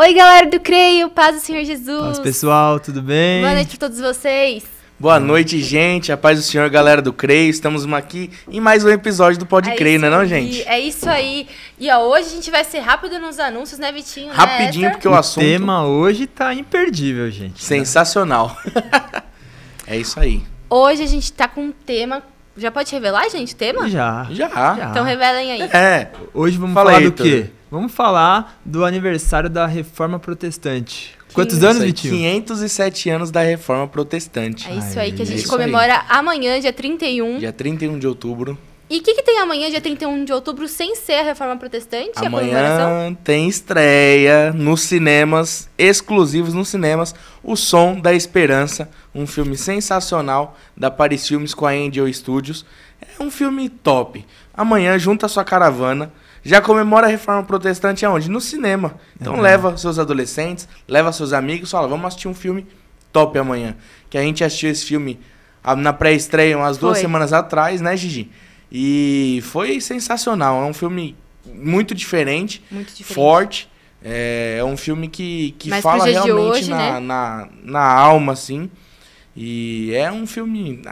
Oi, galera do Creio, paz do Senhor Jesus. Paz, pessoal, tudo bem? Boa noite pra todos vocês. Boa noite, gente. A paz do Senhor, galera do Creio. Estamos aqui em mais um episódio do Pode Creio, não é não, gente? É isso aí. E ó, hoje a gente vai ser rápido nos anúncios, né, Vitinho? Rapidinho, né, porque o assunto... tema hoje tá imperdível, gente. Sensacional. É isso aí. Hoje a gente tá com um tema... Já pode revelar, gente, o tema? Já. Então revelem aí. Hoje vamos Fala falar aí, do quê? Tudo. Vamos falar do aniversário da Reforma Protestante. Quantos anos, Vitinho? 507 anos da Reforma Protestante. É isso aí que a gente isso comemora amanhã, dia 31. Dia 31 de outubro. E o que tem amanhã, dia 31 de outubro, sem ser a Reforma Protestante? A comemoração? Amanhã tem estreia nos cinemas, exclusivos nos cinemas, O Som da Esperança, um filme sensacional da Paris Filmes com a Angel Studios. É um filme top. Amanhã, junta a sua caravana, já comemora a Reforma Protestante aonde? No cinema. Então leva seus adolescentes, leva seus amigos, fala, vamos assistir um filme top amanhã. Que a gente assistiu esse filme na pré-estreia umas 2 semanas atrás, né, Gigi? E foi sensacional, é um filme muito diferente, forte, é um filme que fala realmente hoje, na alma, assim, e é um filme,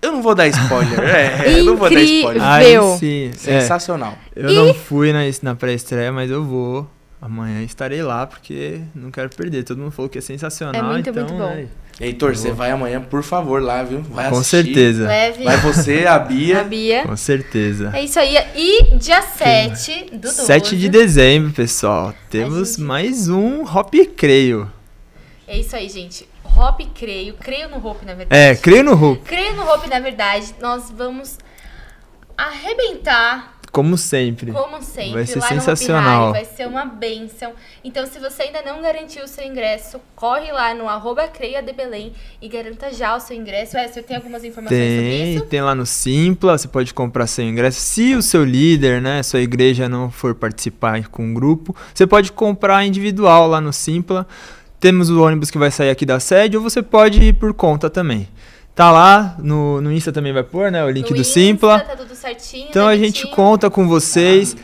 eu não vou dar spoiler, eu não vou dar spoiler. Aí sim, sensacional. Eu não fui na pré-estreia, mas eu vou. Amanhã estarei lá, porque não quero perder. Todo mundo falou que é sensacional. É muito, então, muito bom. Né? Heitor, você vai amanhã, por favor, lá, viu? Vai Com assistir. certeza. Leve. Vai você, a Bia. A Bia. Com certeza. É isso aí. E dia 7 do 12. 7 de dezembro, pessoal. Temos mais um Hop Creio. É isso aí, gente. Hop Creio. Creio no Hope, na verdade. Creio no Hope. Creio no Hope, na verdade. Nós vamos arrebentar. Como sempre. Vai ser lá sensacional. No Hopi Hari, vai ser uma bênção. Então, se você ainda não garantiu o seu ingresso, corre lá no @CreiaDeBelém e garanta já o seu ingresso. Você tem algumas informações sobre isso? Tem lá no Simpla, você pode comprar seu ingresso. Se o seu líder, né, sua igreja não for participar com um grupo, você pode comprar individual lá no Simpla. Temos o ônibus que vai sair aqui da sede, ou você pode ir por conta também. Tá lá, no Insta também vai pôr, né? O link do Simpla. Tá tudo certinho, então a gente conta com vocês.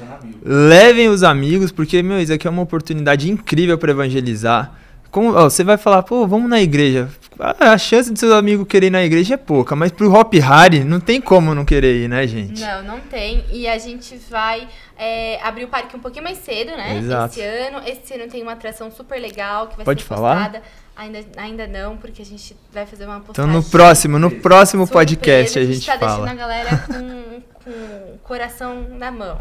Levem os amigos, porque, isso aqui é uma oportunidade incrível para evangelizar. Você vai falar, vamos na igreja. A chance de seu amigo querer ir na igreja é pouca, mas pro Hop Hari não tem como não querer ir, né, gente? Não tem. E a gente vai abrir o parque um pouquinho mais cedo, né? Exato. Esse ano tem uma atração super legal que vai Pode ser falar? postada. Ainda não, porque a gente vai fazer uma postagem. Então no próximo podcast a gente tá fala. Deixando a galera com o coração na mão.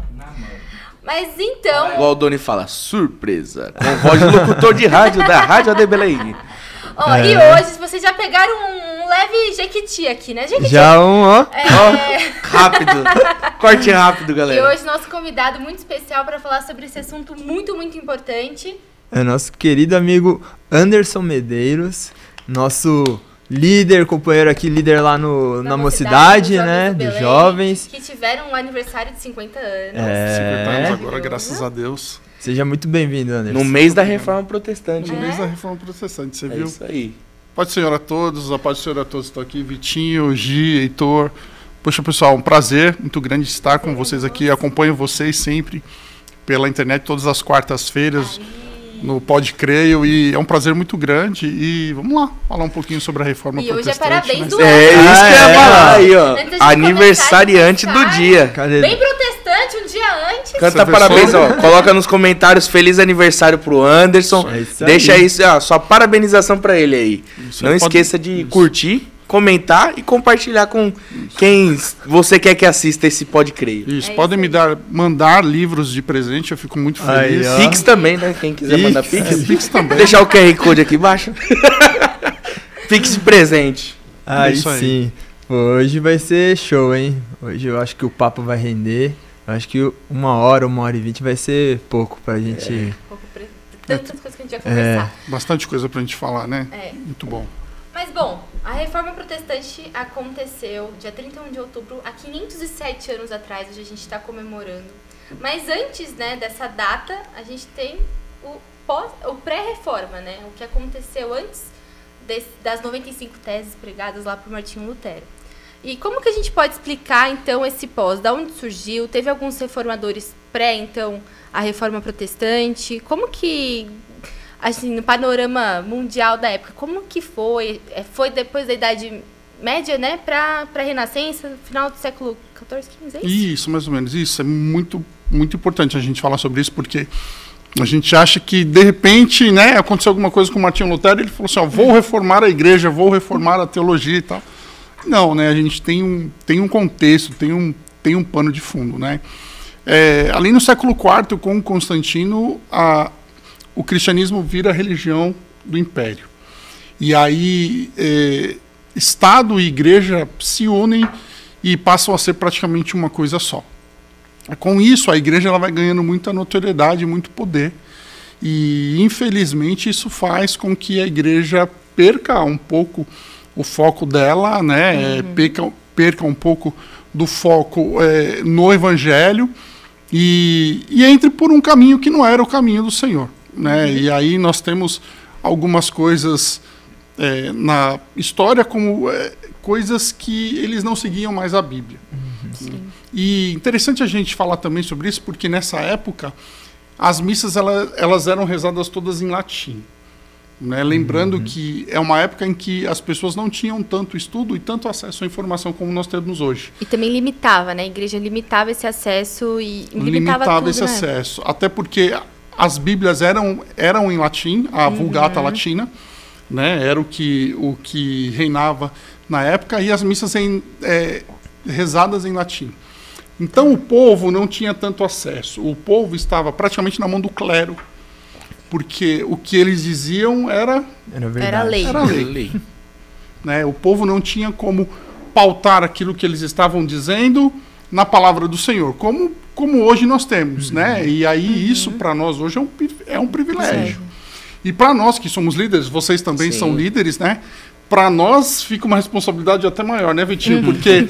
Mas então... Igual o Doni fala, surpresa, com voz de locutor de rádio da Rádio ADBelém. E hoje, vocês já pegaram um leve jequiti aqui, né, Jequiti? Já rápido, corte rápido, galera. E hoje nosso convidado muito especial para falar sobre esse assunto muito, muito importante. É nosso querido amigo Anderson Medeiros, nosso líder, companheiro aqui, líder lá na mocidade, né, dos jovens. Que tiveram um aniversário de 50 anos. 50 anos agora, graças a Deus. Seja muito bem-vindo, Anderson. No mês da Reforma Protestante. No mês da Reforma Protestante, você viu? Isso aí. Paz do Senhor a todos, a paz do Senhor a todos. Estou aqui, Vitinho, Gi, Heitor. Poxa, pessoal, um prazer muito grande estar com vocês aqui. Acompanho vocês sempre pela internet, todas as quartas-feiras. No Pode Creio, e é um prazer muito grande. E vamos lá, falar um pouquinho sobre a Reforma Protestante. E hoje é parabéns do isso que eu ia falar aí, ó. Aniversariante do dia. Cadê? Bem protestante, um dia antes. Canta parabéns, coloca nos comentários feliz aniversário pro Anderson. Deixa isso, só parabenização pra ele aí. Não esqueça de curtir, comentar e compartilhar com quem você quer que assista esse Pode Creio. Isso, podem mandar livros de presente, eu fico muito feliz. Pix também, né? Quem quiser mandar Pix. Pix também. Deixar o QR Code aqui embaixo. Pix de presente. Aí sim. Hoje vai ser show, hein? Hoje eu acho que o papo vai render. Eu acho que 1h e 20 vai ser pouco pra gente... Tantas coisas que a gente vai conversar. Bastante coisa pra gente falar, né? Muito bom. Mas, bom, a Reforma Protestante aconteceu dia 31 de outubro, há 507 anos atrás, hoje a gente está comemorando. Mas antes, né, dessa data, a gente tem o pré-reforma, né? O que aconteceu antes das 95 teses pregadas lá por Martinho Lutero. E como que a gente pode explicar, então, esse pós? Da onde surgiu? Teve alguns reformadores então, a Reforma Protestante? Como que assim, no panorama mundial da época, como que foi? Foi depois da Idade Média, né, para a Renascença, final do século XIV, XV, é isso? Isso, mais ou menos. Isso é muito, muito importante a gente falar sobre isso, porque a gente acha que, de repente, né, aconteceu alguma coisa com o Martinho Lutero e ele falou assim, ó, vou reformar a igreja, vou reformar a teologia e tal. Não, né, a gente tem um contexto, tem um pano de fundo, né. Ali no século IV, com Constantino, o cristianismo vira a religião do império. E aí, Estado e igreja se unem e passam a ser praticamente uma coisa só. Com isso, a igreja ela vai ganhando muita notoriedade, muito poder. E, infelizmente, isso faz com que a igreja perca um pouco o foco dela, né? Perca um pouco do foco no evangelho e entre por um caminho que não era o caminho do Senhor, né? E aí nós temos algumas coisas na história como coisas que eles não seguiam mais a Bíblia. E interessante a gente falar também sobre isso, porque nessa época as missas elas eram rezadas todas em latim, né? Lembrando que é uma época em que as pessoas não tinham tanto estudo e tanto acesso à informação como nós temos hoje. E também limitava, né? A igreja limitava esse acesso e limitava tudo, esse né? acesso, até porque as Bíblias eram em latim, a Vulgata Latina, né? Era o que reinava na época, e as missas rezadas em latim. Então o povo não tinha tanto acesso. O povo estava praticamente na mão do clero, porque o que eles diziam era verdade. Era lei. Lei. Né? O povo não tinha como pautar aquilo que eles estavam dizendo na palavra do Senhor, como hoje nós temos, né? E aí isso para nós hoje é um privilégio. E para nós que somos líderes, vocês também são líderes, né? Para nós fica uma responsabilidade até maior, né, Vitinho? Porque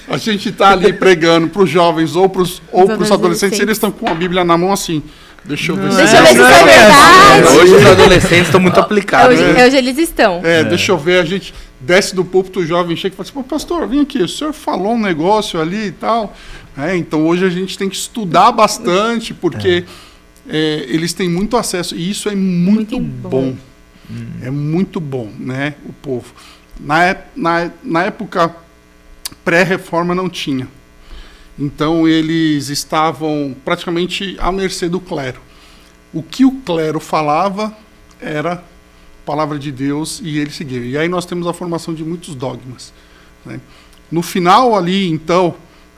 a gente está ali pregando para os jovens ou para os adolescentes, eles estão com a Bíblia na mão assim. Deixa eu ver se Deixa eu ver se isso é verdade. Hoje os adolescentes estão muito aplicados. Hoje eles estão. Deixa eu ver, a gente desce do púlpito, o jovem chega e fala assim, pô, pastor, vem aqui, o senhor falou um negócio ali e tal. Então hoje a gente tem que estudar bastante, porque eles têm muito acesso, e isso é muito bom. É muito bom, né, o povo. Na época pré-reforma não tinha. Então eles estavam praticamente à mercê do clero. O que o clero falava era palavra de Deus e ele seguia. E aí nós temos a formação de muitos dogmas, né? No final ali, então,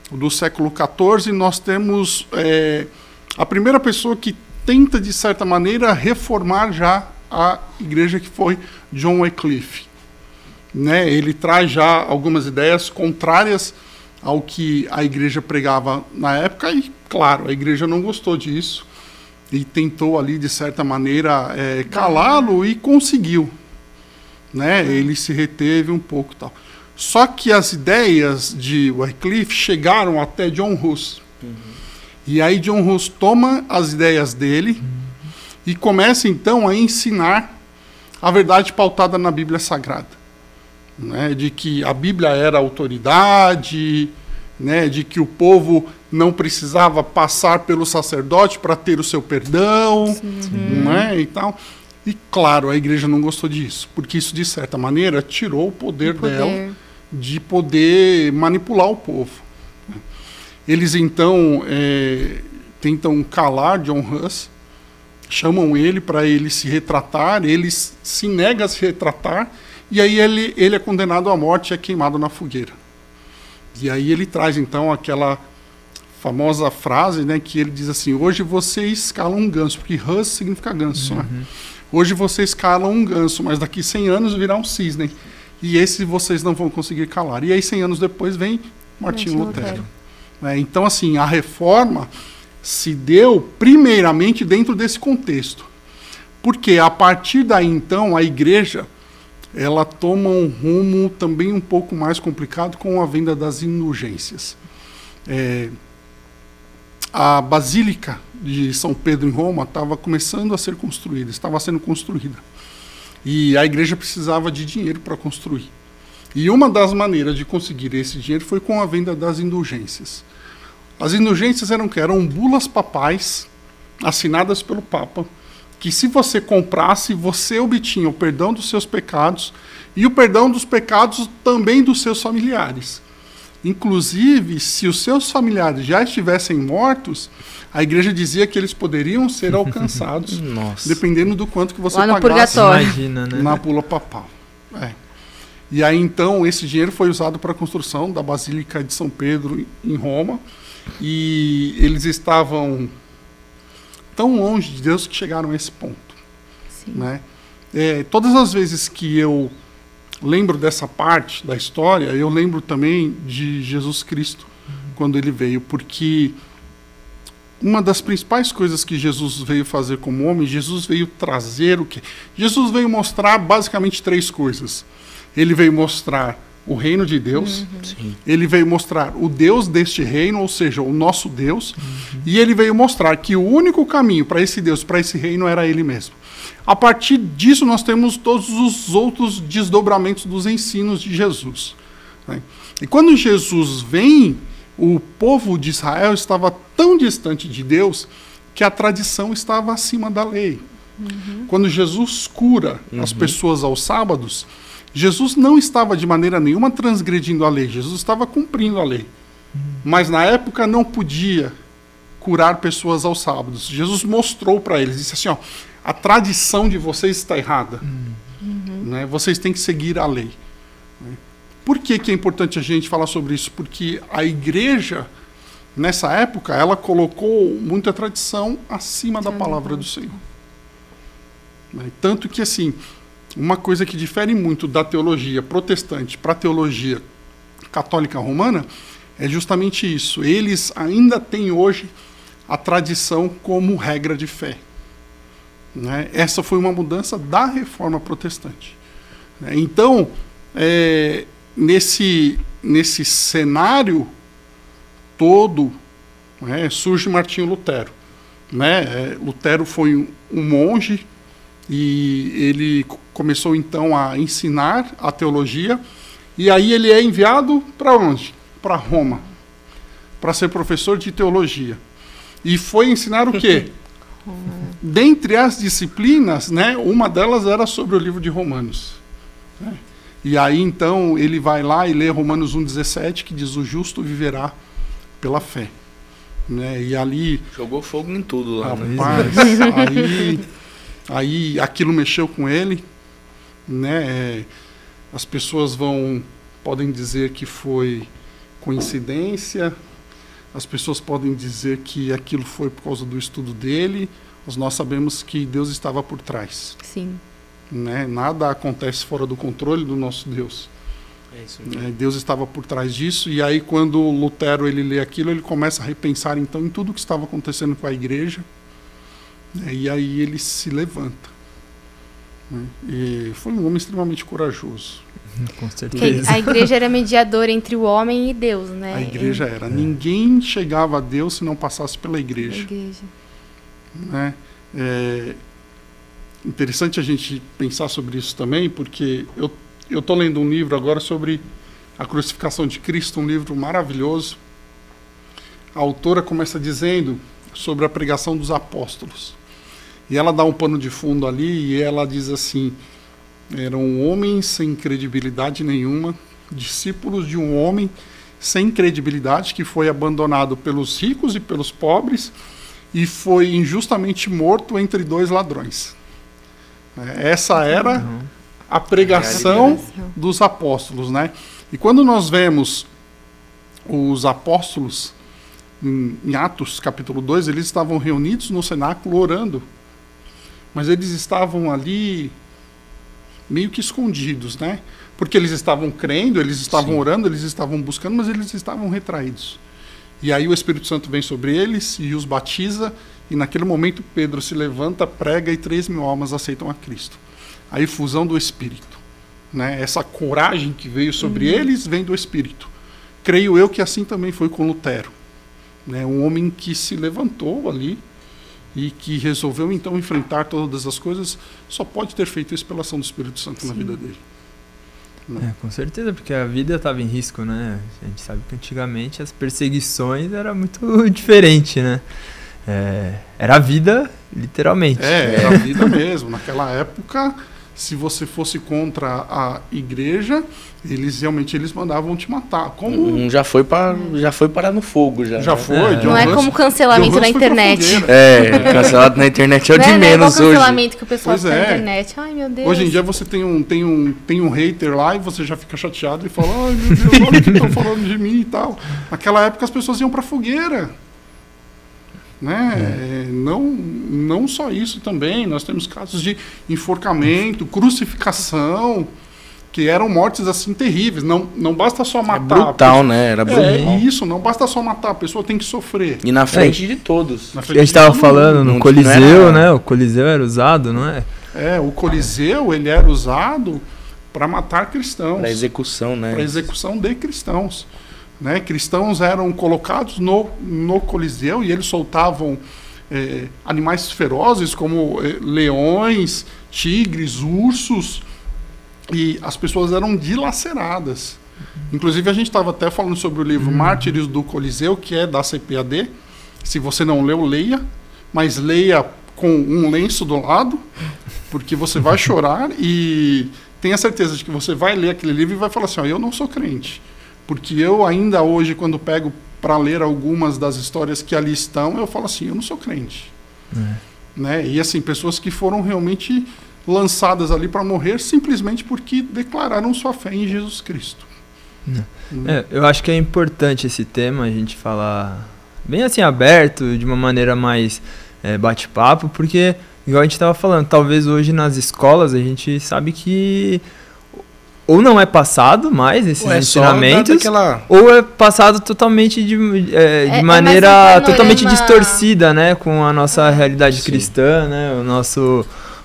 do século XIV, nós temos a primeira pessoa que tenta, de certa maneira, reformar já a igreja, que foi John Wycliffe, né? Ele traz já algumas ideias contrárias ao que a igreja pregava na época e, claro, a igreja não gostou disso e tentou ali, de certa maneira, calá-lo e conseguiu, né? Ele se reteve um pouco e tal. Só que as ideias de Wycliffe chegaram até John Hus. E aí John Hus toma as ideias dele e começa, então, a ensinar a verdade pautada na Bíblia Sagrada, né? De que a Bíblia era autoridade, né? De que o povo não precisava passar pelo sacerdote para ter o seu perdão, né? E tal. E, claro, a igreja não gostou disso, porque isso, de certa maneira, tirou o poder dela de poder manipular o povo. Eles, então, tentam calar John Hus, chamam ele para ele se retratar, ele se nega a se retratar, e aí ele é condenado à morte e é queimado na fogueira. E aí ele traz, então, aquela famosa frase, né, que ele diz assim, hoje você escala um ganso, porque Hus significa ganso, né? Hoje você escala um ganso, mas daqui 100 anos virá um cisne, e esse vocês não vão conseguir calar. E aí 100 anos depois vem Martinho Lutero. Então, assim, a reforma se deu primeiramente dentro desse contexto. Porque a partir daí, então, a igreja ela toma um rumo também um pouco mais complicado com a venda das indulgências. A Basílica de São Pedro em Roma estava começando a ser construída, estava sendo construída. E a igreja precisava de dinheiro para construir. E uma das maneiras de conseguir esse dinheiro foi com a venda das indulgências. As indulgências eram bulas papais assinadas pelo Papa, que se você comprasse, você obtinha o perdão dos seus pecados e o perdão dos pecados também dos seus familiares. Inclusive, se os seus familiares já estivessem mortos, a igreja dizia que eles poderiam ser alcançados, dependendo do quanto que você lá no pagasse purgatório. Imagina, né? na bula papal. E aí, então, esse dinheiro foi usado para a construção da Basílica de São Pedro em Roma, e eles estavam tão longe de Deus que chegaram a esse ponto. Sim. Né? Todas as vezes que eu lembro dessa parte da história, eu lembro também de Jesus Cristo, quando ele veio, porque uma das principais coisas que Jesus veio fazer como homem, Jesus veio trazer o quê? Jesus veio mostrar basicamente 3 coisas. Ele veio mostrar o reino de Deus, ele veio mostrar o Deus deste reino, ou seja, o nosso Deus, e ele veio mostrar que o único caminho para esse Deus, para esse reino, era ele mesmo. A partir disso, nós temos todos os outros desdobramentos dos ensinos de Jesus. Né? E quando Jesus vem, o povo de Israel estava tão distante de Deus que a tradição estava acima da lei. Quando Jesus cura as pessoas aos sábados, Jesus não estava de maneira nenhuma transgredindo a lei, Jesus estava cumprindo a lei. Mas na época não podia curar pessoas aos sábados. Jesus mostrou para eles, disse assim, ó, a tradição de vocês está errada. Né? Vocês têm que seguir a lei. Por que é importante a gente falar sobre isso? Porque a igreja, nessa época, ela colocou muita tradição acima da palavra do Senhor. Tanto que, assim, uma coisa que difere muito da teologia protestante para a teologia católica romana é justamente isso. Eles ainda têm hoje a tradição como regra de fé. Né? Essa foi uma mudança da reforma protestante. Então, nesse cenário todo, surge Martinho Lutero. Lutero foi um monge e ele começou então a ensinar a teologia, e aí ele é enviado para onde? Para Roma, para ser professor de teologia. E foi ensinar o quê? Dentre as disciplinas, uma delas era sobre o livro de Romanos. E aí então ele vai lá e lê Romanos 1,17, que diz: o justo viverá pela fé. E ali... Jogou fogo em tudo lá. Rapaz, aí aquilo mexeu com ele. As pessoas podem dizer que foi coincidência, as pessoas podem dizer que aquilo foi por causa do estudo dele, mas nós sabemos que Deus estava por trás. Sim. Nada acontece fora do controle do nosso Deus. É isso mesmo. Deus estava por trás disso, e aí quando Lutero ele lê aquilo, ele começa a repensar então em tudo que estava acontecendo com a igreja, e aí ele se levanta. E foi um homem extremamente corajoso. Com certeza. A igreja era mediadora entre o homem e Deus, né? A igreja era. Ninguém chegava a Deus se não passasse pela igreja. Interessante a gente pensar sobre isso também, porque eu estou lendo um livro agora sobre a crucificação de Cristo, um livro maravilhoso. A autora começa dizendo sobre a pregação dos apóstolos. E ela dá um pano de fundo ali e ela diz assim: eram homens sem credibilidade nenhuma, discípulos de um homem sem credibilidade que foi abandonado pelos ricos e pelos pobres e foi injustamente morto entre 2 ladrões. Essa era a pregação dos apóstolos, E quando nós vemos os apóstolos em Atos capítulo 2, eles estavam reunidos no cenáculo orando, mas eles estavam ali meio que escondidos, porque eles estavam crendo, eles estavam orando, eles estavam buscando, mas eles estavam retraídos. E aí o Espírito Santo vem sobre eles e os batiza, e naquele momento Pedro se levanta, prega e 3.000 almas aceitam a Cristo. A efusão do Espírito. Essa coragem que veio sobre eles vem do Espírito. Creio eu que assim também foi com Lutero. Um homem que se levantou ali e que resolveu então enfrentar todas as coisas, só pode ter feito isso pela ação do Espírito Santo na vida dele. Com certeza, porque a vida estava em risco, A gente sabe que antigamente as perseguições era muito diferente, Era a vida literalmente. Era a vida mesmo. Naquela época, se você fosse contra a igreja, eles mandavam te matar. Como Já foi parar no fogo já. já né? foi. John Não é Hus- como cancelamento John Hus na foi pra internet. fogueira. Cancelado na internet é o Não de é, não é igual menos hoje. cancelamento que o pessoal Pois faz na é. internet. Ai, meu Deus. Hoje em dia você tem um hater lá e você já fica chateado e fala, ai meu Deus, olha o que estão falando de mim e tal. Naquela época as pessoas iam pra fogueira. Né? Não só isso também, nós temos casos de enforcamento, crucificação, que eram mortes assim terríveis. Não basta só matar. Brutal, né? Era brutal. Isso, não basta só matar, a pessoa tem que sofrer. E na frente de todos. Na A frente gente de tava todo falando mundo. no Não Coliseu, era- né? O Coliseu era usado, não é? O Coliseu, ele era usado para matar cristãos. Pra execução, né? Para execução de cristãos. Né? Cristãos eram colocados no Coliseu e eles soltavam animais ferozes como leões, tigres, ursos, e as pessoas eram dilaceradas. Inclusive a gente estava até falando sobre o livro Mártires do Coliseu, que é da CPAD. Se você não leu, leia, mas leia com um lenço do lado, porque você vai chorar e tenha certeza de que você vai ler aquele livro e vai falar assim, eu não sou crente. Porque eu ainda hoje, quando pego para ler algumas das histórias que ali estão, eu falo assim, eu não sou crente. Né? E assim, pessoas que foram realmente lançadas ali para morrer simplesmente porque declararam sua fé em Jesus Cristo. Eu acho que é importante esse tema, a gente falar bem assim, aberto, de uma maneira mais bate-papo, porque, igual a gente estava falando, talvez hoje nas escolas a gente sabe que ou não é passado mais esses ensinamentos, ou é passado totalmente de maneira mais um totalmente panorama- distorcida, né, com a nossa realidade Sim. cristã, né,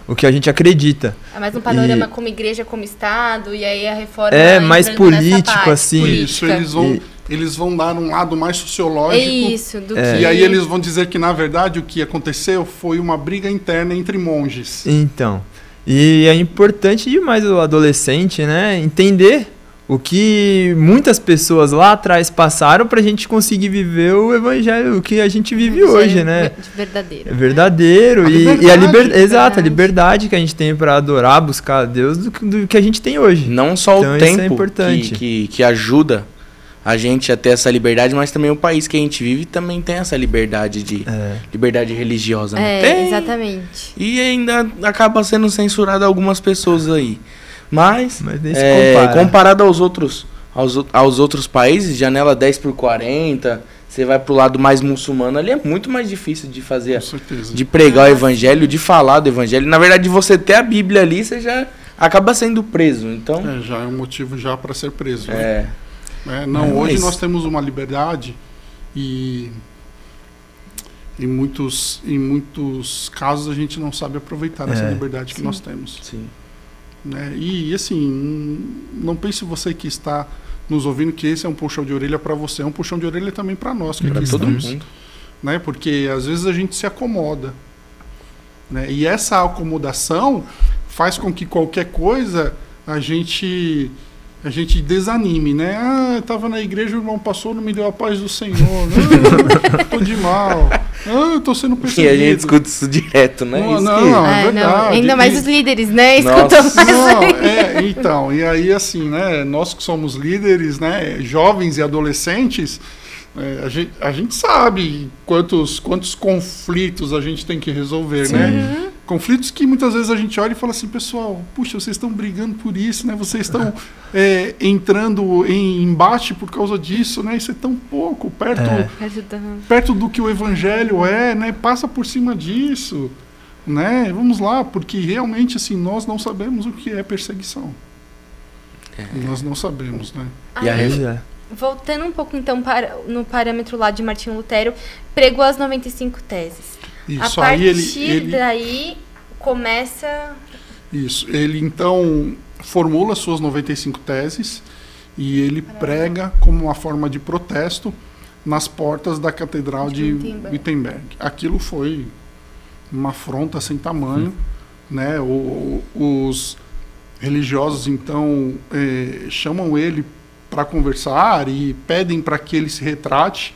o que a gente acredita. É mais um panorama como igreja, como Estado, e aí a reforma... Mais entrando nessa político, parte, assim. política. Isso, eles vão dar um lado mais sociológico. Isso, do que... E aí eles vão dizer que, na verdade, o que aconteceu foi uma briga interna entre monges. Então, e é importante demais o adolescente, né, entender o que muitas pessoas lá atrás passaram pra gente conseguir viver o evangelho, o que a gente vive hoje, né? Verdadeiro. É verdadeiro. A E a liberdade. exato, a liberdade que a gente tem pra adorar, buscar a Deus do que a gente tem hoje. Não só Então, o isso é tempo importante. que ajuda a gente a ter essa liberdade, mas também o país que a gente vive também tem essa liberdade de liberdade religiosa. Né? Tem. Exatamente. E ainda acaba sendo censurado algumas pessoas aí. Mas nem se compara. comparado aos outros países, janela 10/40, você vai pro lado mais muçulmano, ali é muito mais difícil de fazer, Com certeza. de pregar o evangelho, de falar do evangelho. Na verdade, você ter a Bíblia ali, você já acaba sendo preso. Então, Já é um motivo já para ser preso. Né? é, Hoje mas- nós temos uma liberdade e em muitos casos a gente não sabe aproveitar essa liberdade que nós temos. sim. Né? E assim, não pense você que está nos ouvindo que esse é um puxão de orelha para você, é um puxão de orelha também para nós que Pra aqui todo estamos, mundo. né? Porque às vezes a gente se acomoda, né? E essa acomodação faz com que qualquer coisa a gente desanime, né? Eu estava na igreja, o irmão passou, não me deu a paz do Senhor. Tô de mal. Eu tô sendo E perseguido. a gente escuta isso direto, né? Não, Isso não, que- não. Ai, não. verdade. Ainda mais os líderes, né? Nossa. Escutam mais Não, aí. então, e aí assim, né, nós que somos líderes, né, jovens e adolescentes, a gente sabe quantos conflitos a gente tem que resolver, né? Conflitos que muitas vezes a gente olha e fala assim, pessoal, puxa, vocês estão brigando por isso, né? Vocês estão entrando em embate por causa disso, né? Isso é tão pouco, perto do que o evangelho é, né? Passa por cima disso, né? Vamos lá, porque realmente assim, nós não sabemos o que é perseguição. Nós não sabemos, né? E a Pois é. Voltando um pouco, então, no parâmetro lá de Martinho Lutero, pregou as 95 teses. Isso, A aí partir daí, começa... Isso, ele então formula suas 95 teses e ele prega como uma forma de protesto nas portas da Catedral de Wittenberg. Aquilo foi uma afronta sem tamanho, né? Os religiosos então chamam ele para conversar e pedem para que ele se retrate,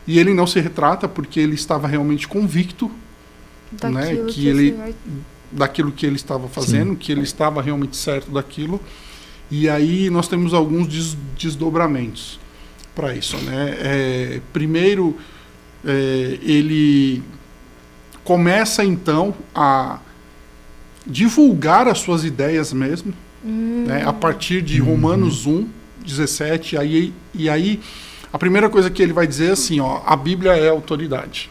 e ele não se retrata porque ele estava realmente convicto, Daquilo né, que daquilo que ele estava fazendo, que ele estava realmente certo daquilo. E aí nós temos alguns desdobramentos para isso, né? Primeiro, ele começa então a divulgar as suas ideias mesmo, né, a partir de Romanos 1:17, e aí a primeira coisa que ele vai dizer é assim, ó, a Bíblia é a autoridade.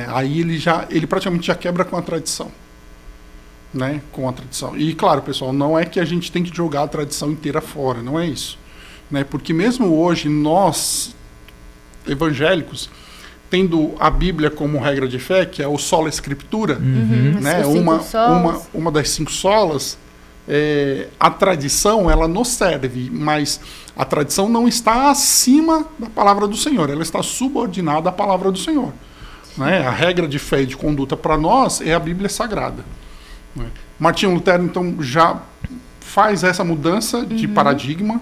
Aí ele praticamente já quebra com a tradição. Né, com a tradição. E claro, pessoal, não é que a gente tem que jogar a tradição inteira fora, não é isso. Né, porque mesmo hoje, nós, evangélicos, tendo a Bíblia como regra de fé, que é o sola escritura, né, uma das 5 solas, a tradição, ela nos serve, mas a tradição não está acima da palavra do Senhor, ela está subordinada à palavra do Senhor. Né? A regra de fé e de conduta para nós é a Bíblia Sagrada. Né? Martinho Lutero, então, já faz essa mudança de paradigma,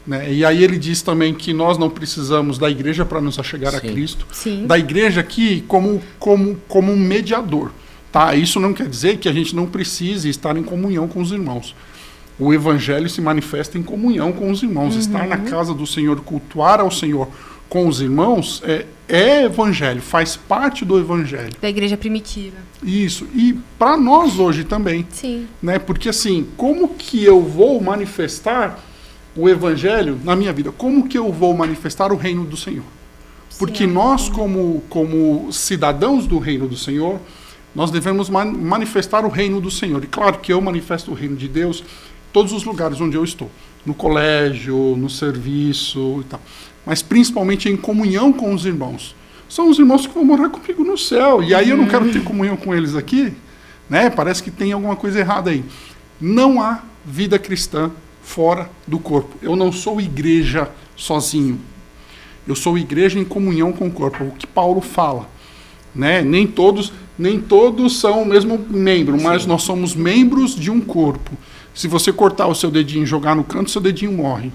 né? E aí ele diz também que nós não precisamos da igreja para nos achegar a Cristo, da igreja aqui como um mediador. Tá? Isso não quer dizer que a gente não precise estar em comunhão com os irmãos. O evangelho se manifesta em comunhão com os irmãos. Estar na casa do Senhor, cultuar ao Senhor com os irmãos é evangelho, faz parte do evangelho. Da igreja primitiva. Isso. E para nós hoje também. Sim. Né? Porque assim, como que eu vou manifestar o evangelho na minha vida? Como que eu vou manifestar o reino do Senhor? Porque nós, como cidadãos do reino do Senhor, nós devemos manifestar o reino do Senhor. E claro que eu manifesto o reino de Deus em todos os lugares onde eu estou. No colégio, no serviço e tal. Mas principalmente em comunhão com os irmãos. São os irmãos que vão morar comigo no céu. E aí eu não quero ter comunhão com eles aqui. Né? Parece que tem alguma coisa errada aí. Não há vida cristã fora do corpo. Eu não sou igreja sozinho. Eu sou igreja em comunhão com o corpo. O que Paulo fala. Né? Nem todos são o mesmo membro, mas nós somos membros de um corpo. Se você cortar o seu dedinho e jogar no canto, seu dedinho morre.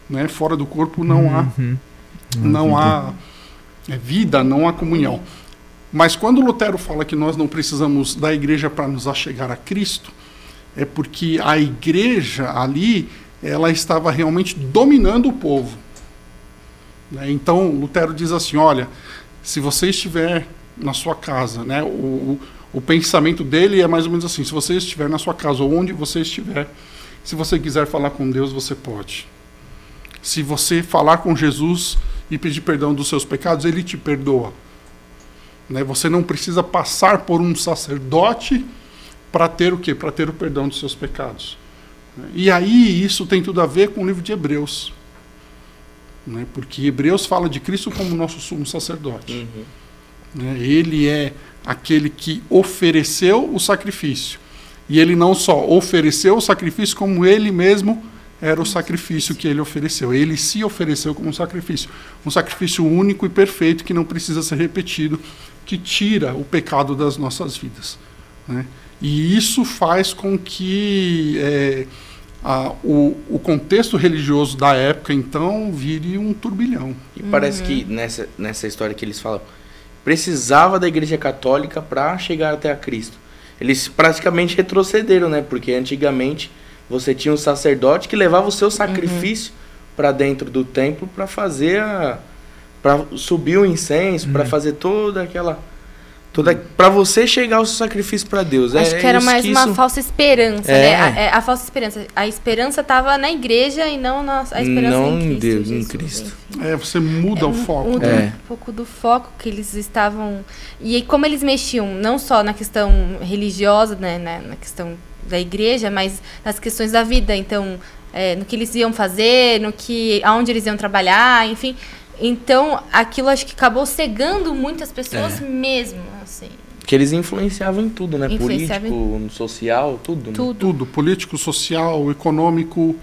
Né? Fora do corpo não há vida, não há comunhão. Mas quando Lutero fala que nós não precisamos da igreja para nos achegar a Cristo, é porque a igreja ali, ela estava realmente dominando o povo. Né? Então Lutero diz assim, olha, se você estiver na sua casa, né, o pensamento dele é mais ou menos assim, se você estiver na sua casa ou onde você estiver, se você quiser falar com Deus, você pode. Se você falar com Jesus e pedir perdão dos seus pecados, ele te perdoa. Né? Você não precisa passar por um sacerdote para ter o quê? Para ter o perdão dos seus pecados. E aí isso tem tudo a ver com o livro de Hebreus. Né? Porque Hebreus fala de Cristo como nosso sumo sacerdote. Né? Ele é aquele que ofereceu o sacrifício. E ele não só ofereceu o sacrifício, como ele mesmo era o sacrifício que ele ofereceu. Ele se ofereceu como um sacrifício único e perfeito, que não precisa ser repetido, que tira o pecado das nossas vidas. Né? E isso faz com que o contexto religioso da época, então, vire um turbilhão. E parece que nessa história que eles falam, precisava da Igreja Católica para chegar até a Cristo. Eles praticamente retrocederam, né? Porque antigamente você tinha um sacerdote que levava o seu sacrifício para dentro do templo para fazer para subir o incenso, para fazer toda aquela para você chegar ao seu sacrifício para Deus. Acho que era mais uma falsa esperança, né? A falsa esperança. A esperança estava na igreja e não a esperança não em Cristo. Deus, Jesus, em Cristo. Você muda o foco. Muda um pouco do foco que eles estavam... E aí, como eles mexiam não só na questão religiosa, né, na questão da igreja, mas nas questões da vida. Então, no que eles iam fazer, aonde eles iam trabalhar, enfim... Então, aquilo acho que acabou cegando muitas pessoas mesmo, assim. Que eles influenciavam em tudo, né? Político, social, tudo. Né? Tudo, político, social, econômico.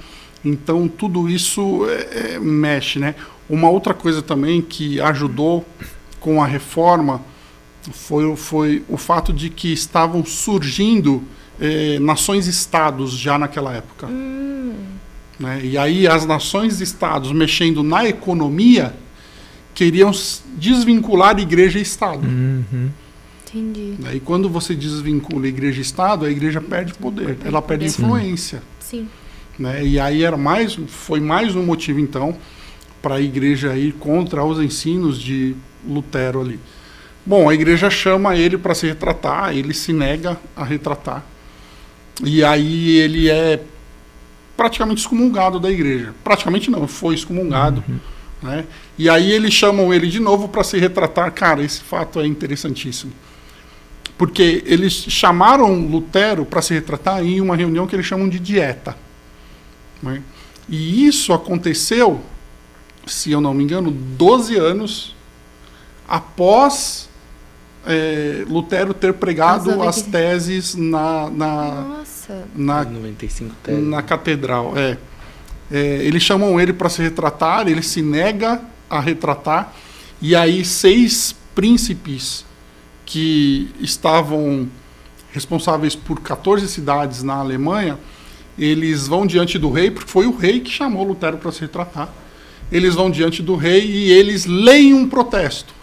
Então, tudo isso mexe, né? Uma outra coisa também que ajudou com a reforma foi o fato de que estavam surgindo nações-estados já naquela época. Né? E aí as nações-estados mexendo na economia queriam desvincular igreja e Estado. Entendi. Né? E quando você desvincula igreja e Estado, a igreja perde poder, ela perde influência. Sim. Né? E aí foi mais um motivo, então, para a igreja ir contra os ensinos de Lutero ali. Bom, a igreja chama ele para se retratar, ele se nega a retratar. E aí ele é praticamente excomungado da igreja. Praticamente não, foi excomungado. Né? E aí eles chamam ele de novo para se retratar. Cara, esse fato é interessantíssimo. Porque eles chamaram Lutero para se retratar em uma reunião que eles chamam de dieta. Né? E isso aconteceu, se eu não me engano, 12 anos após Lutero ter pregado as teses na 95 teses. Na catedral. Eles chamam ele para se retratar, ele se nega a retratar, e aí 6 príncipes que estavam responsáveis por 14 cidades na Alemanha, eles vão diante do rei, porque foi o rei que chamou Lutero para se retratar. Eles vão diante do rei e eles leem um protesto.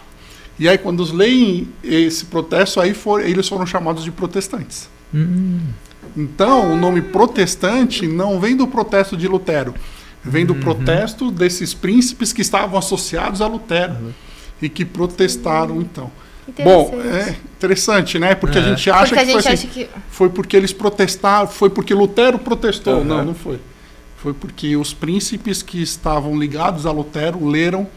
E aí, quando eles leem esse protesto, eles foram chamados de protestantes. Então, o nome protestante não vem do protesto de Lutero, vem do protesto desses príncipes que estavam associados a Lutero e que protestaram, então. Bom, é interessante, né? Porque a gente acha foi porque eles protestaram, foi porque Lutero protestou. Não foi. Foi porque os príncipes que estavam ligados a Lutero leram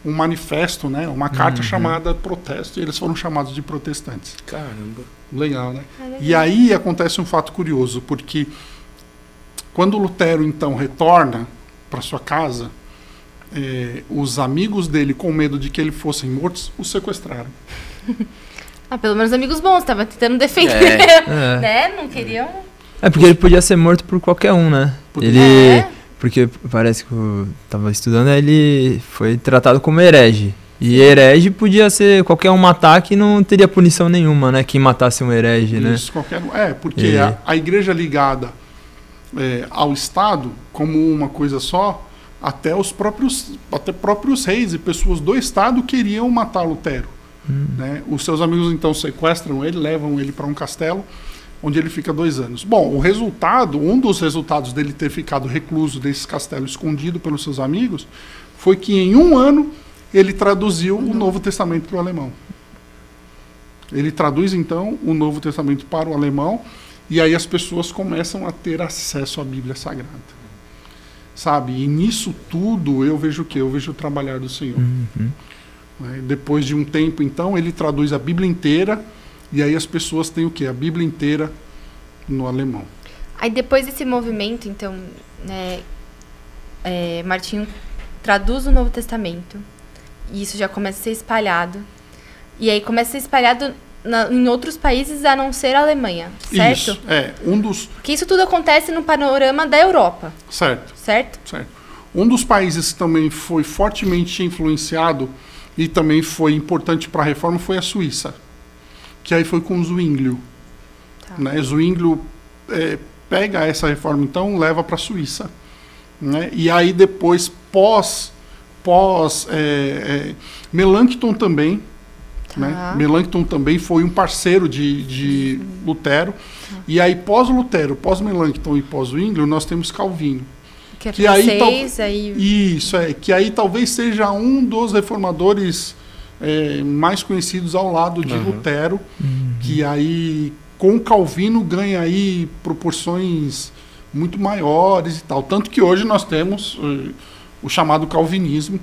um manifesto, né? Uma carta chamada Protesto, e eles foram chamados de protestantes. Caramba. Legal, né? E aí acontece um fato curioso, porque quando Lutero, então, retorna para sua casa, os amigos dele, com medo de que ele fossem mortos, o sequestraram. Pelo menos amigos bons, tava tentando defender, né? Não queriam... porque ele podia ser morto por qualquer um, né? Porque parece que eu tava estudando, ele foi tratado como herege. E herege podia ser qualquer um matar que não teria punição nenhuma, né? Quem matasse um herege, né? Isso, qualquer um. Porque a igreja ligada ao Estado, como uma coisa só, até próprios reis e pessoas do Estado queriam matar Lutero. Né? Os seus amigos, então, sequestram ele, levam ele para um castelo, onde ele fica 2 anos. Bom, um dos resultados dele ter ficado recluso desse castelo, escondido pelos seus amigos, foi que em 1 ano ele traduziu o Novo Testamento para o alemão. Ele traduz, então, o Novo Testamento para o alemão, e aí as pessoas começam a ter acesso à Bíblia Sagrada. Sabe? E nisso tudo eu vejo o quê? Eu vejo o trabalhar do Senhor. Depois de um tempo, então, ele traduz a Bíblia inteira, e aí as pessoas têm o quê? A Bíblia inteira no alemão. Aí depois desse movimento, então, né, Martinho traduz o Novo Testamento, e isso já começa a ser espalhado. E aí começa a ser espalhado em outros países a não ser a Alemanha, certo? Isso, Porque isso tudo acontece no panorama da Europa. Certo. Certo? Um dos países que também foi fortemente influenciado e também foi importante para a reforma foi a Suíça, que aí foi com Zwinglio. Né? Zwinglio pega essa reforma, então, leva para a Suíça. Né? E aí depois, Melanchthon também, né? Melanchthon também foi um parceiro de Lutero. E aí, pós-Lutero, pós-Melanchthon e pós-Zwinglio, nós temos Calvino. Que francês, que aí talvez seja um dos reformadores mais conhecidos ao lado de Lutero, que aí com Calvino ganha aí proporções muito maiores e tal. Tanto que hoje nós temos o chamado calvinismo,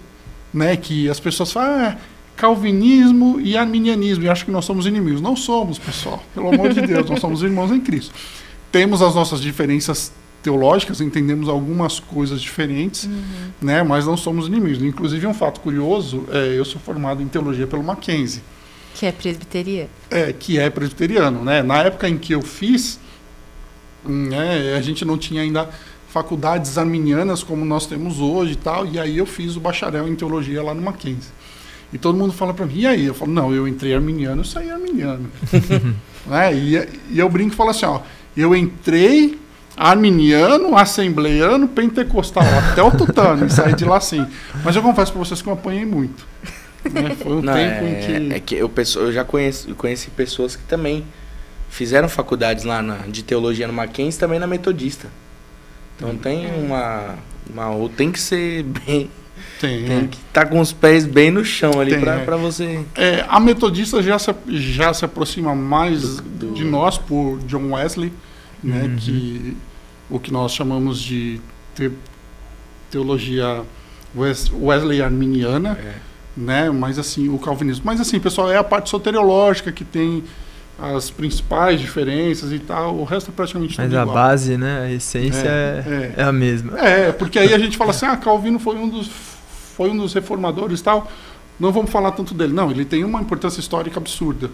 né, que as pessoas falam calvinismo e arminianismo, e acham que nós somos inimigos. Não somos, pessoal, pelo amor de Deus, nós somos irmãos em Cristo. Temos as nossas diferenças teológicas, entendemos algumas coisas diferentes, né, mas não somos inimigos. Inclusive, um fato curioso, eu sou formado em teologia pelo Mackenzie. Que é presbiteriano. Que é presbiteriano, né? Na época em que eu fiz, a gente não tinha ainda faculdades arminianas como nós temos hoje e tal, e aí eu fiz o bacharel em teologia lá no Mackenzie. E todo mundo fala para mim, e aí? Eu falo, não, eu entrei arminiano, eu saí arminiano. E eu brinco e falo assim, eu entrei arminiano, assembleiano, pentecostal, até o tutano, e saí de lá assim. Mas eu confesso para vocês que eu apanhei muito. Né? Foi um Não, tempo em que... É que eu já conheci pessoas que também fizeram faculdades lá de teologia no Mackenzie, também na Metodista. Então tem ou tem que ser bem... Tem que estar com os pés bem no chão ali para você... A Metodista já se aproxima mais de nós por John Wesley, né? Que o que nós chamamos de teologia wesleyaniana, né? Mas assim, o calvinismo. Mas assim, pessoal, é a parte soteriológica que tem as principais diferenças e tal, o resto é praticamente tudo igual. Mas a base, né, a essência é a mesma. Porque aí a gente fala assim, Calvino foi um dos reformadores e tal, não vamos falar tanto dele. Não, ele tem uma importância histórica absurda.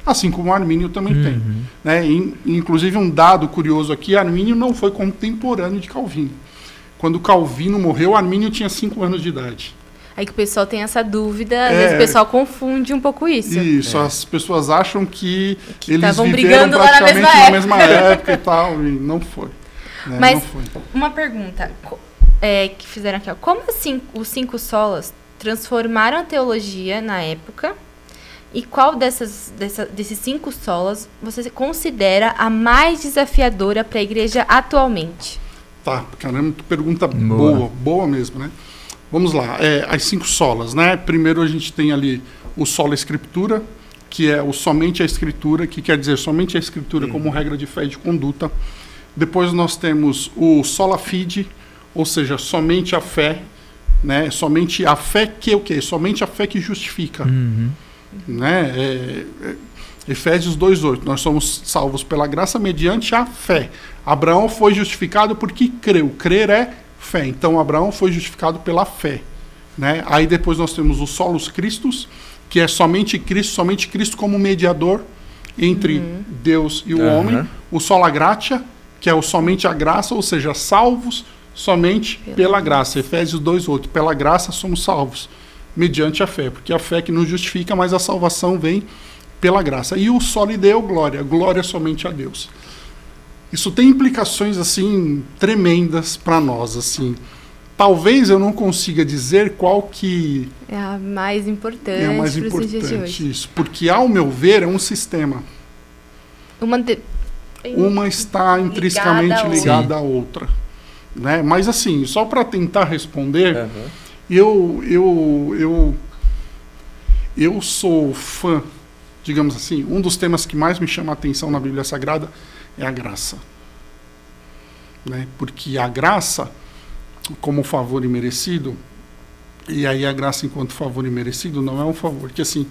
Assim como o Armínio também tem. Né? Inclusive um dado curioso aqui, Armínio não foi contemporâneo de Calvino. Quando Calvino morreu, Armínio tinha 5 anos de idade. Aí que o pessoal tem essa dúvida, às vezes o pessoal confunde um pouco isso. Isso, as pessoas acham que eles viveram brigando praticamente na mesma época e tal, e não foi. Né? Mas não foi. Uma pergunta que fizeram aqui, ó. Como assim os 5 solas transformaram a teologia na época? E qual desses 5 solas você considera a mais desafiadora para a igreja atualmente? Tá, caramba, que pergunta boa mesmo, né? Vamos lá, as 5 solas, né? Primeiro a gente tem ali o sola escritura, que é o somente a escritura, que quer dizer somente a escritura como regra de fé e de conduta. Depois nós temos o sola fide, ou seja, somente a fé, né? Somente a fé que é o quê? Somente a fé que justifica. Né? Efésios 2:8, nós somos salvos pela graça mediante a fé. Abraão foi justificado porque creu. Crer é fé. Então Abraão foi justificado pela fé. Né? Aí depois nós temos o solus Christus, que é somente Cristo como mediador entre Deus e o homem. O sola gratia, que é o somente a graça, ou seja, salvos somente pela graça. Efésios 2:8, pela graça somos salvos mediante a fé, porque a fé que nos justifica, mas a salvação vem pela graça. E o sola deo glória, glória somente a Deus. Isso tem implicações assim tremendas para nós, assim. Talvez eu não consiga dizer qual que é a mais importante para os dias de hoje. Isso, porque ao meu ver é um sistema. Uma está intrinsecamente ligada à outra, né? Mas assim, só para tentar responder, eu sou fã, digamos assim, um dos temas que mais me chama a atenção na Bíblia Sagrada é a graça, né? Porque a graça como favor imerecido, e aí a graça enquanto favor imerecido não é um favor, porque assim,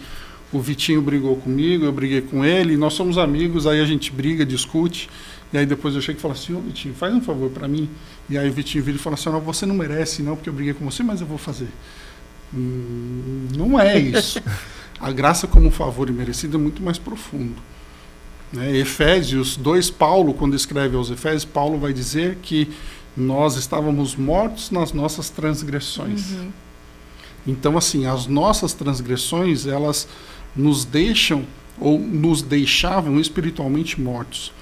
o Vitinho brigou comigo, eu briguei com ele, nós somos amigos, aí a gente briga, discute, e aí depois eu chego e falo assim, ô Vitinho, faz um favor para mim, e aí o Vitinho vira e fala assim, não, você não merece não, porque eu briguei com você, mas eu vou fazer. Não é isso. A graça como favor imerecido é muito mais profundo. Né? Efésios 2, Paulo, quando escreve aos Efésios, Paulo vai dizer que nós estávamos mortos nas nossas transgressões. Então, assim, as nossas transgressões, elas nos deixam, ou nos deixavam espiritualmente mortos.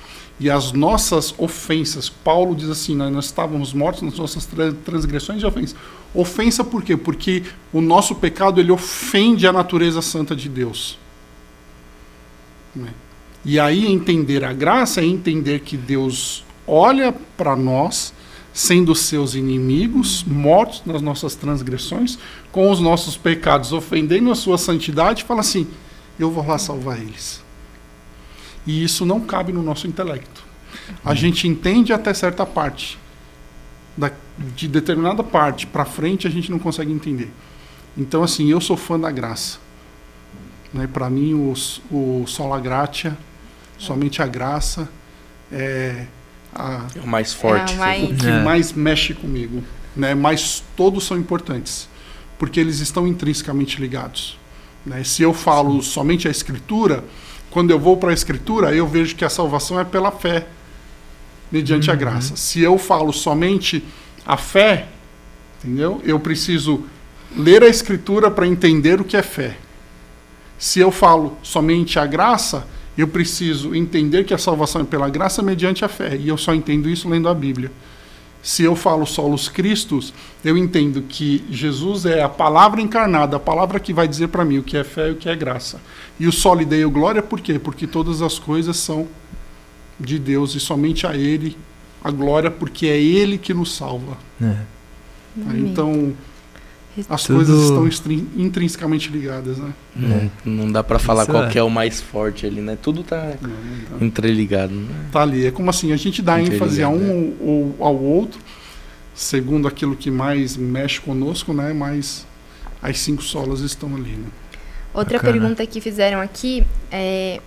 E as nossas ofensas, Paulo diz assim, nós estávamos mortos nas nossas transgressões e ofensas. Ofensa por quê? Porque o nosso pecado, ele ofende a natureza santa de Deus. E aí entender a graça é entender que Deus olha para nós, sendo seus inimigos, mortos nas nossas transgressões, com os nossos pecados, ofendendo a sua santidade, fala assim, eu vou lá salvar eles. E isso não cabe no nosso intelecto. A gente entende até certa parte. De determinada parte para frente, a gente não consegue entender. Então, assim, eu sou fã da graça. Né? Para mim, o sola gratia, somente a graça, é o mais forte. O que mais mexe comigo. Né? Mas todos são importantes, porque eles estão intrinsecamente ligados. Né? Se eu falo somente a Escritura, quando eu vou para a Escritura, eu vejo que a salvação é pela fé, mediante a graça. Se eu falo somente a fé, entendeu? Eu preciso ler a Escritura para entender o que é fé. Se eu falo somente a graça, eu preciso entender que a salvação é pela graça mediante a fé. E eu só entendo isso lendo a Bíblia. Se eu falo solos Christus, eu entendo que Jesus é a palavra encarnada, a palavra que vai dizer para mim o que é fé e o que é graça. E o soli Deo glória, por quê? Porque todas as coisas são de Deus e somente a Ele a glória, porque é Ele que nos salva. Então, as coisas estão intrinsecamente ligadas, né? Não dá para falar qual que é o mais forte ali, né? Tudo tá entreligado, né? Tá ali. É como assim, a gente dá ênfase a um ou ao outro, segundo aquilo que mais mexe conosco, né? Mas as 5 solas estão ali, né? Outra pergunta que fizeram aqui é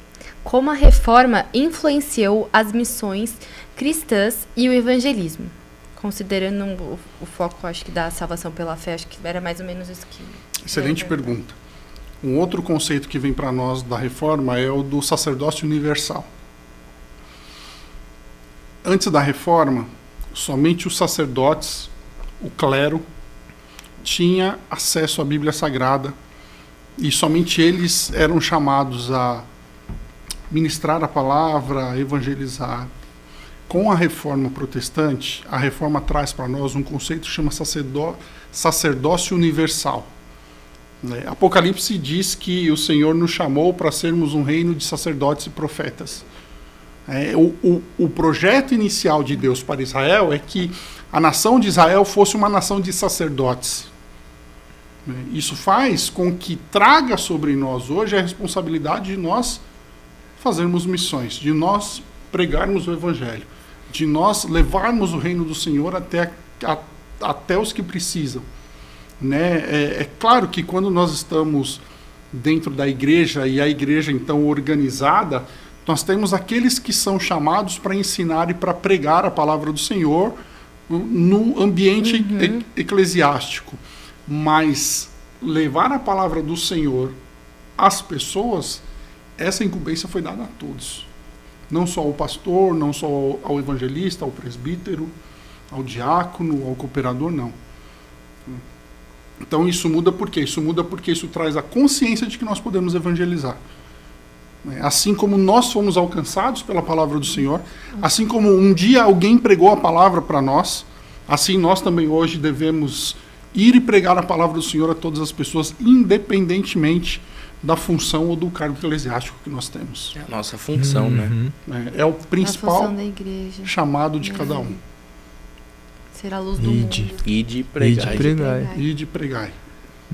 como a reforma influenciou as missões cristãs e o evangelismo? Considerando o foco, acho que da salvação pela fé, acho que era mais ou menos isso que... Excelente pergunta. Um outro conceito que vem para nós da reforma é o do sacerdócio universal. Antes da reforma, somente os sacerdotes, o clero, tinha acesso à Bíblia Sagrada e somente eles eram chamados a ministrar a palavra, a evangelizar. Com a reforma protestante, a reforma traz para nós um conceito que chama sacerdócio universal. Apocalipse diz que o Senhor nos chamou para sermos um reino de sacerdotes e profetas. O projeto inicial de Deus para Israel é que a nação de Israel fosse uma nação de sacerdotes. Isso faz com que traga sobre nós hoje a responsabilidade de nós fazermos missões, de nós pregarmos o Evangelho, de nós levarmos o reino do Senhor até os que precisam. Né? É claro que quando nós estamos dentro da igreja, e a igreja então organizada, nós temos aqueles que são chamados para ensinar e para pregar a palavra do Senhor no ambiente eclesiástico. Mas levar a palavra do Senhor às pessoas, essa incumbência foi dada a todos. Não só ao pastor, não só ao evangelista, ao presbítero, ao diácono, ao cooperador, não. Então isso muda por quê? Isso muda porque isso traz a consciência de que nós podemos evangelizar. Assim como nós fomos alcançados pela palavra do Senhor, assim como um dia alguém pregou a palavra para nós, assim nós também hoje devemos ir e pregar a palavra do Senhor a todas as pessoas, independentemente da função ou do cargo eclesiástico que nós temos. É a nossa função, né? É o principal da igreja. Chamado de cada um. Ser a luz do mundo. Ide pregai. Ide pregai.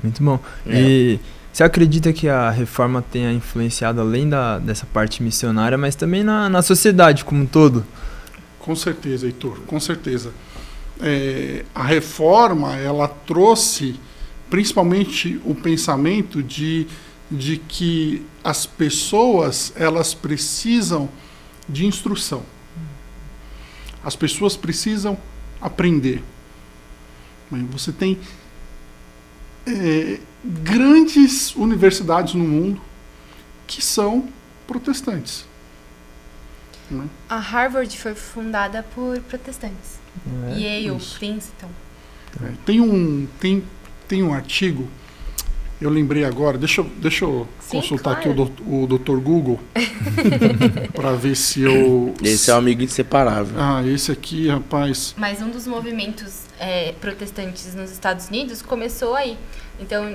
Muito bom. E você acredita que a reforma tenha influenciado além dessa parte missionária, mas também na sociedade como um todo? Com certeza, Heitor, com certeza. A reforma, ela trouxe principalmente o pensamento de que as pessoas, elas precisam de instrução. As pessoas precisam aprender. Você tem grandes universidades no mundo que são protestantes. A Harvard foi fundada por protestantes. Yale, Princeton. Tem um artigo, eu lembrei agora, deixa eu consultar aqui o Dr. Google para ver se eu... Esse é um amigo inseparável. Esse aqui, rapaz... Mas um dos movimentos protestantes nos Estados Unidos começou aí. Então,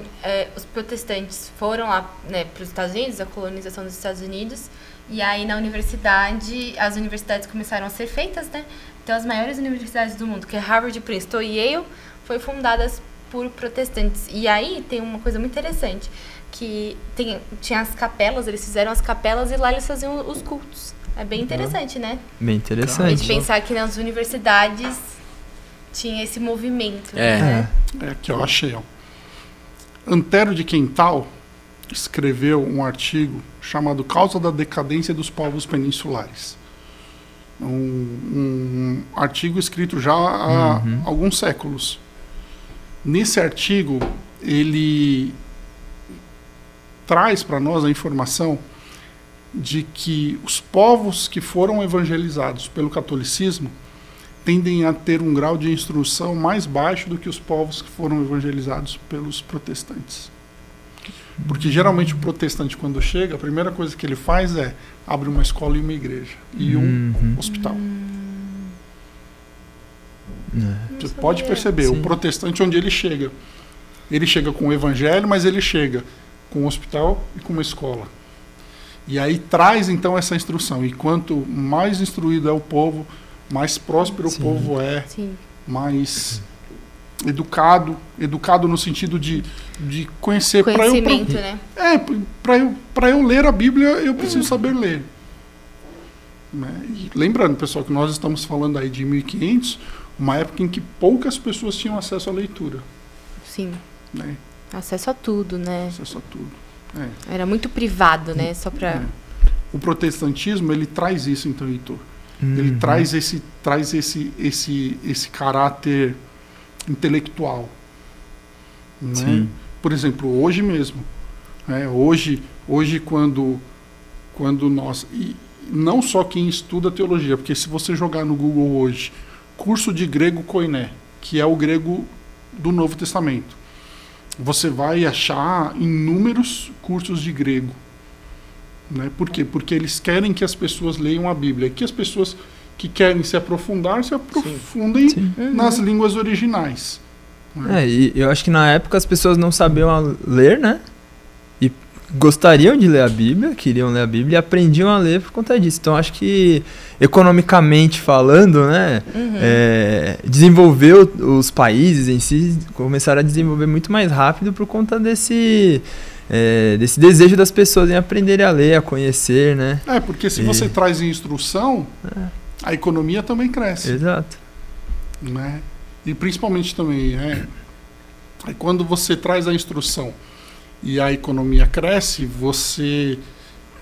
os protestantes foram lá, né, para os Estados Unidos, a colonização dos Estados Unidos, e aí na universidade, as universidades começaram a ser feitas, né? Então, as maiores universidades do mundo, que é Harvard, Princeton e Yale, foram fundadas por protestantes. E aí tem uma coisa muito interessante, que tinha as capelas, eles fizeram as capelas e lá eles faziam os cultos. É bem interessante, né? Bem interessante. A gente pensar que nas universidades tinha esse movimento. Né? Que eu achei, ó. Antero de Quental escreveu um artigo chamado Causa da Decadência dos Povos Peninsulares. Um artigo escrito já há alguns séculos. Nesse artigo, ele traz para nós a informação de que os povos que foram evangelizados pelo catolicismo tendem a ter um grau de instrução mais baixo do que os povos que foram evangelizados pelos protestantes. Porque geralmente o protestante, quando chega, a primeira coisa que ele faz é abre uma escola e uma igreja e um hospital. Você pode perceber, Sim. o protestante, onde ele chega com o evangelho, mas ele chega com um hospital e com uma escola. E aí traz então essa instrução. E quanto mais instruído é o povo, mais próspero Sim. o povo é, Sim. mais educado no sentido de conhecer. Conhecimento, né? Para eu ler a Bíblia, eu preciso saber ler. Né? E lembrando, pessoal, que nós estamos falando aí de 1500, uma época em que poucas pessoas tinham acesso à leitura. Sim. Né? Acesso a tudo, né? Acesso a tudo. Era muito privado, né? Só pra... O protestantismo, ele traz isso, então, Heitor. Uhum. Ele traz esse caráter intelectual. Né? Sim. Por exemplo, hoje mesmo. Né? Hoje quando nós... E não só quem estuda teologia, porque se você jogar no Google hoje, curso de grego koiné, que é o grego do Novo Testamento, você vai achar inúmeros cursos de grego. Né? Por quê? Porque eles querem que as pessoas leiam a Bíblia. Que as pessoas que querem se aprofundem Sim. nas línguas originais. Né? E eu acho que na época as pessoas não sabiam ler, né? E gostariam de ler a Bíblia, queriam ler a Bíblia e aprendiam a ler por conta disso. Então acho que, economicamente falando, né? Desenvolveu os países em si, começaram a desenvolver muito mais rápido por conta desse desejo das pessoas em aprenderem a ler, a conhecer, né? Porque se você traz instrução, a economia também cresce. Exato. Né? E principalmente também, quando você traz a instrução e a economia cresce, você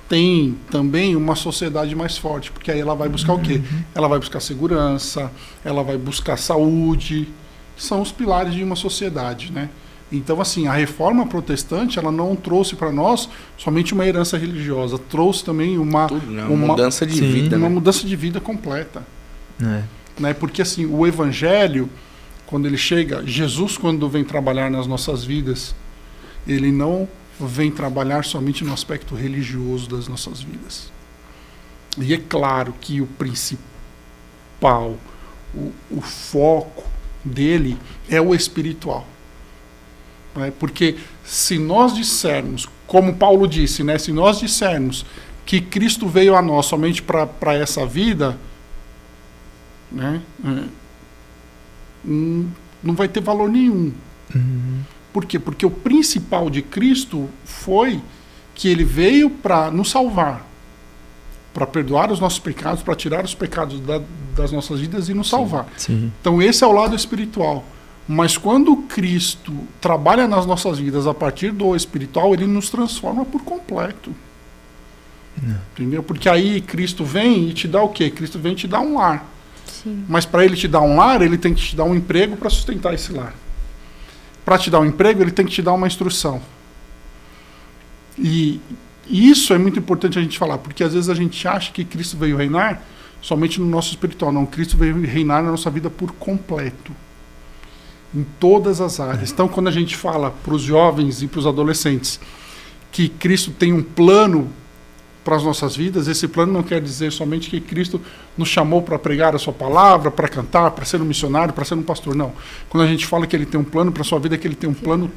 tem também uma sociedade mais forte, porque aí ela vai buscar o quê? Ela vai buscar segurança, ela vai buscar saúde, são os pilares de uma sociedade, né? Então, assim, a reforma protestante, ela não trouxe para nós somente uma herança religiosa, trouxe também uma mudança de vida. Uma mudança de vida completa. Né? Porque, assim, o evangelho, quando ele chega, Jesus, quando vem trabalhar nas nossas vidas, ele não vem trabalhar somente no aspecto religioso das nossas vidas. E é claro que o principal, o foco dele é o espiritual. Né? Porque se nós dissermos, como Paulo disse, né? Se nós dissermos que Cristo veio a nós somente para essa vida, né? Não vai ter valor nenhum. Por quê? Porque o principal de Cristo foi que ele veio para nos salvar, para perdoar os nossos pecados, para tirar os pecados das nossas vidas e nos salvar. Sim. Então esse é o lado espiritual. Mas quando Cristo trabalha nas nossas vidas a partir do espiritual, ele nos transforma por completo. Entendeu? Porque aí Cristo vem e te dá o quê? Cristo vem e te dá um lar. Sim. Mas para ele te dar um lar, ele tem que te dar um emprego para sustentar esse lar. Para te dar um emprego, ele tem que te dar uma instrução. E isso é muito importante a gente falar, porque às vezes a gente acha que Cristo veio reinar somente no nosso espiritual. Não, Cristo veio reinar na nossa vida por completo. Em todas as áreas. Então, quando a gente fala para os jovens e para os adolescentes que Cristo tem um plano para as nossas vidas, esse plano não quer dizer somente que Cristo nos chamou para pregar a sua palavra, para cantar, para ser um missionário, para ser um pastor. Não. Quando a gente fala que ele tem um plano para a sua vida, é que ele tem um plano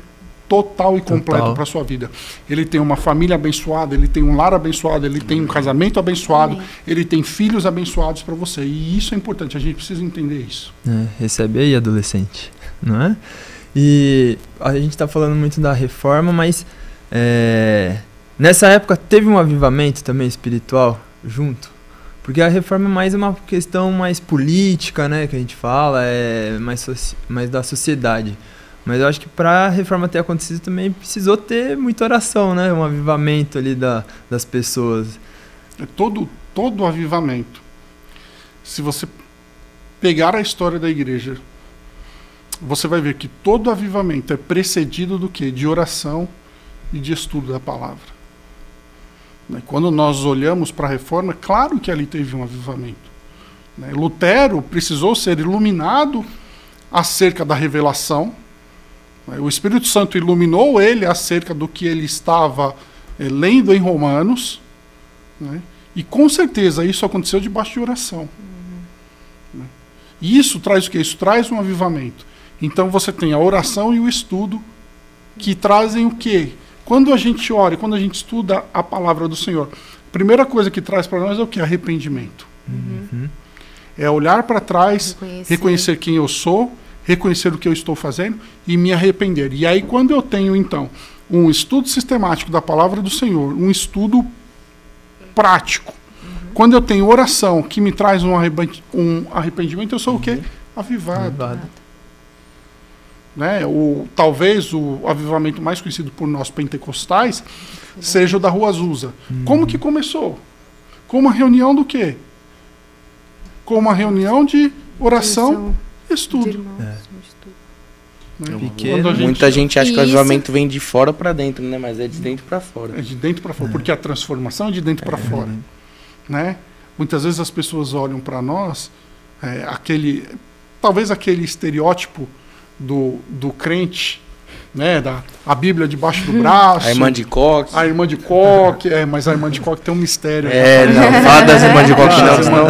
total e completo para a sua vida. Ele tem uma família abençoada, ele tem um lar abençoado, ele tem um casamento abençoado, ele tem filhos abençoados para você. E isso é importante, a gente precisa entender isso. Recebe aí, adolescente, não é? E a gente está falando muito da reforma, mas nessa época teve um avivamento também espiritual junto? Porque a reforma é mais uma questão mais política, né, que a gente fala, mais da sociedade. Mas eu acho que para a reforma ter acontecido também precisou ter muita oração, né? Um avivamento ali das pessoas. Todo avivamento. Se você pegar a história da igreja, você vai ver que todo avivamento é precedido do quê? De oração e de estudo da palavra. Quando nós olhamos para a reforma, claro que ali teve um avivamento. Lutero precisou ser iluminado acerca da revelação. O Espírito Santo iluminou ele acerca do que ele estava lendo em Romanos. E com certeza isso aconteceu debaixo de oração. E isso traz o quê? Isso traz um avivamento. Então você tem a oração e o estudo que trazem o quê? Quando a gente ora, quando a gente estuda a palavra do Senhor, a primeira coisa que traz para nós é o quê? Arrependimento. É olhar para trás, reconhecer quem eu sou, reconhecer o que eu estou fazendo e me arrepender. E aí quando eu tenho, então, um estudo sistemático da palavra do Senhor, um estudo prático, quando eu tenho oração que me traz um arrependimento, eu sou o quê? Avivado. Né? Talvez o avivamento mais conhecido por nós pentecostais seja o da Rua Azusa. Como que começou? Com uma reunião do quê? Com uma reunião de oração e estudo. Muita gente acha que o avivamento vem de fora para dentro, né? Mas é de dentro para fora. É de dentro para fora, porque a transformação é de dentro para fora. Né? Muitas vezes as pessoas olham para nós, talvez aquele estereótipo do crente, né, a Bíblia debaixo do braço. A irmã de coque. A irmã de coque, mas a irmã de coque tem um mistério. Não fala das irmãs de coque não, senão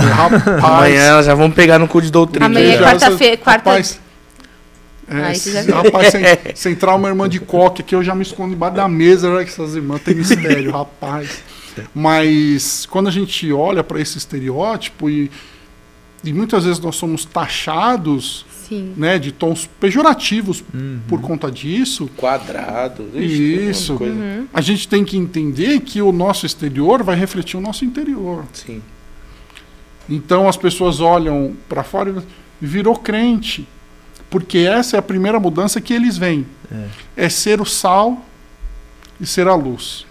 amanhã elas já vão pegar no cu de doutrina. Amanhã é quarta-feira. Rapaz, sem entrar uma irmã de coque aqui, eu já me escondo embaixo da mesa, né, que essas irmãs têm mistério, rapaz. Mas quando a gente olha para esse estereótipo e muitas vezes nós somos taxados, né, de tons pejorativos por conta disso. Quadrado. Isso. A gente tem que entender que o nosso exterior vai refletir o nosso interior. Sim. Então as pessoas olham para fora e virou crente. Porque essa é a primeira mudança que eles veem. É ser o sal e ser a luz.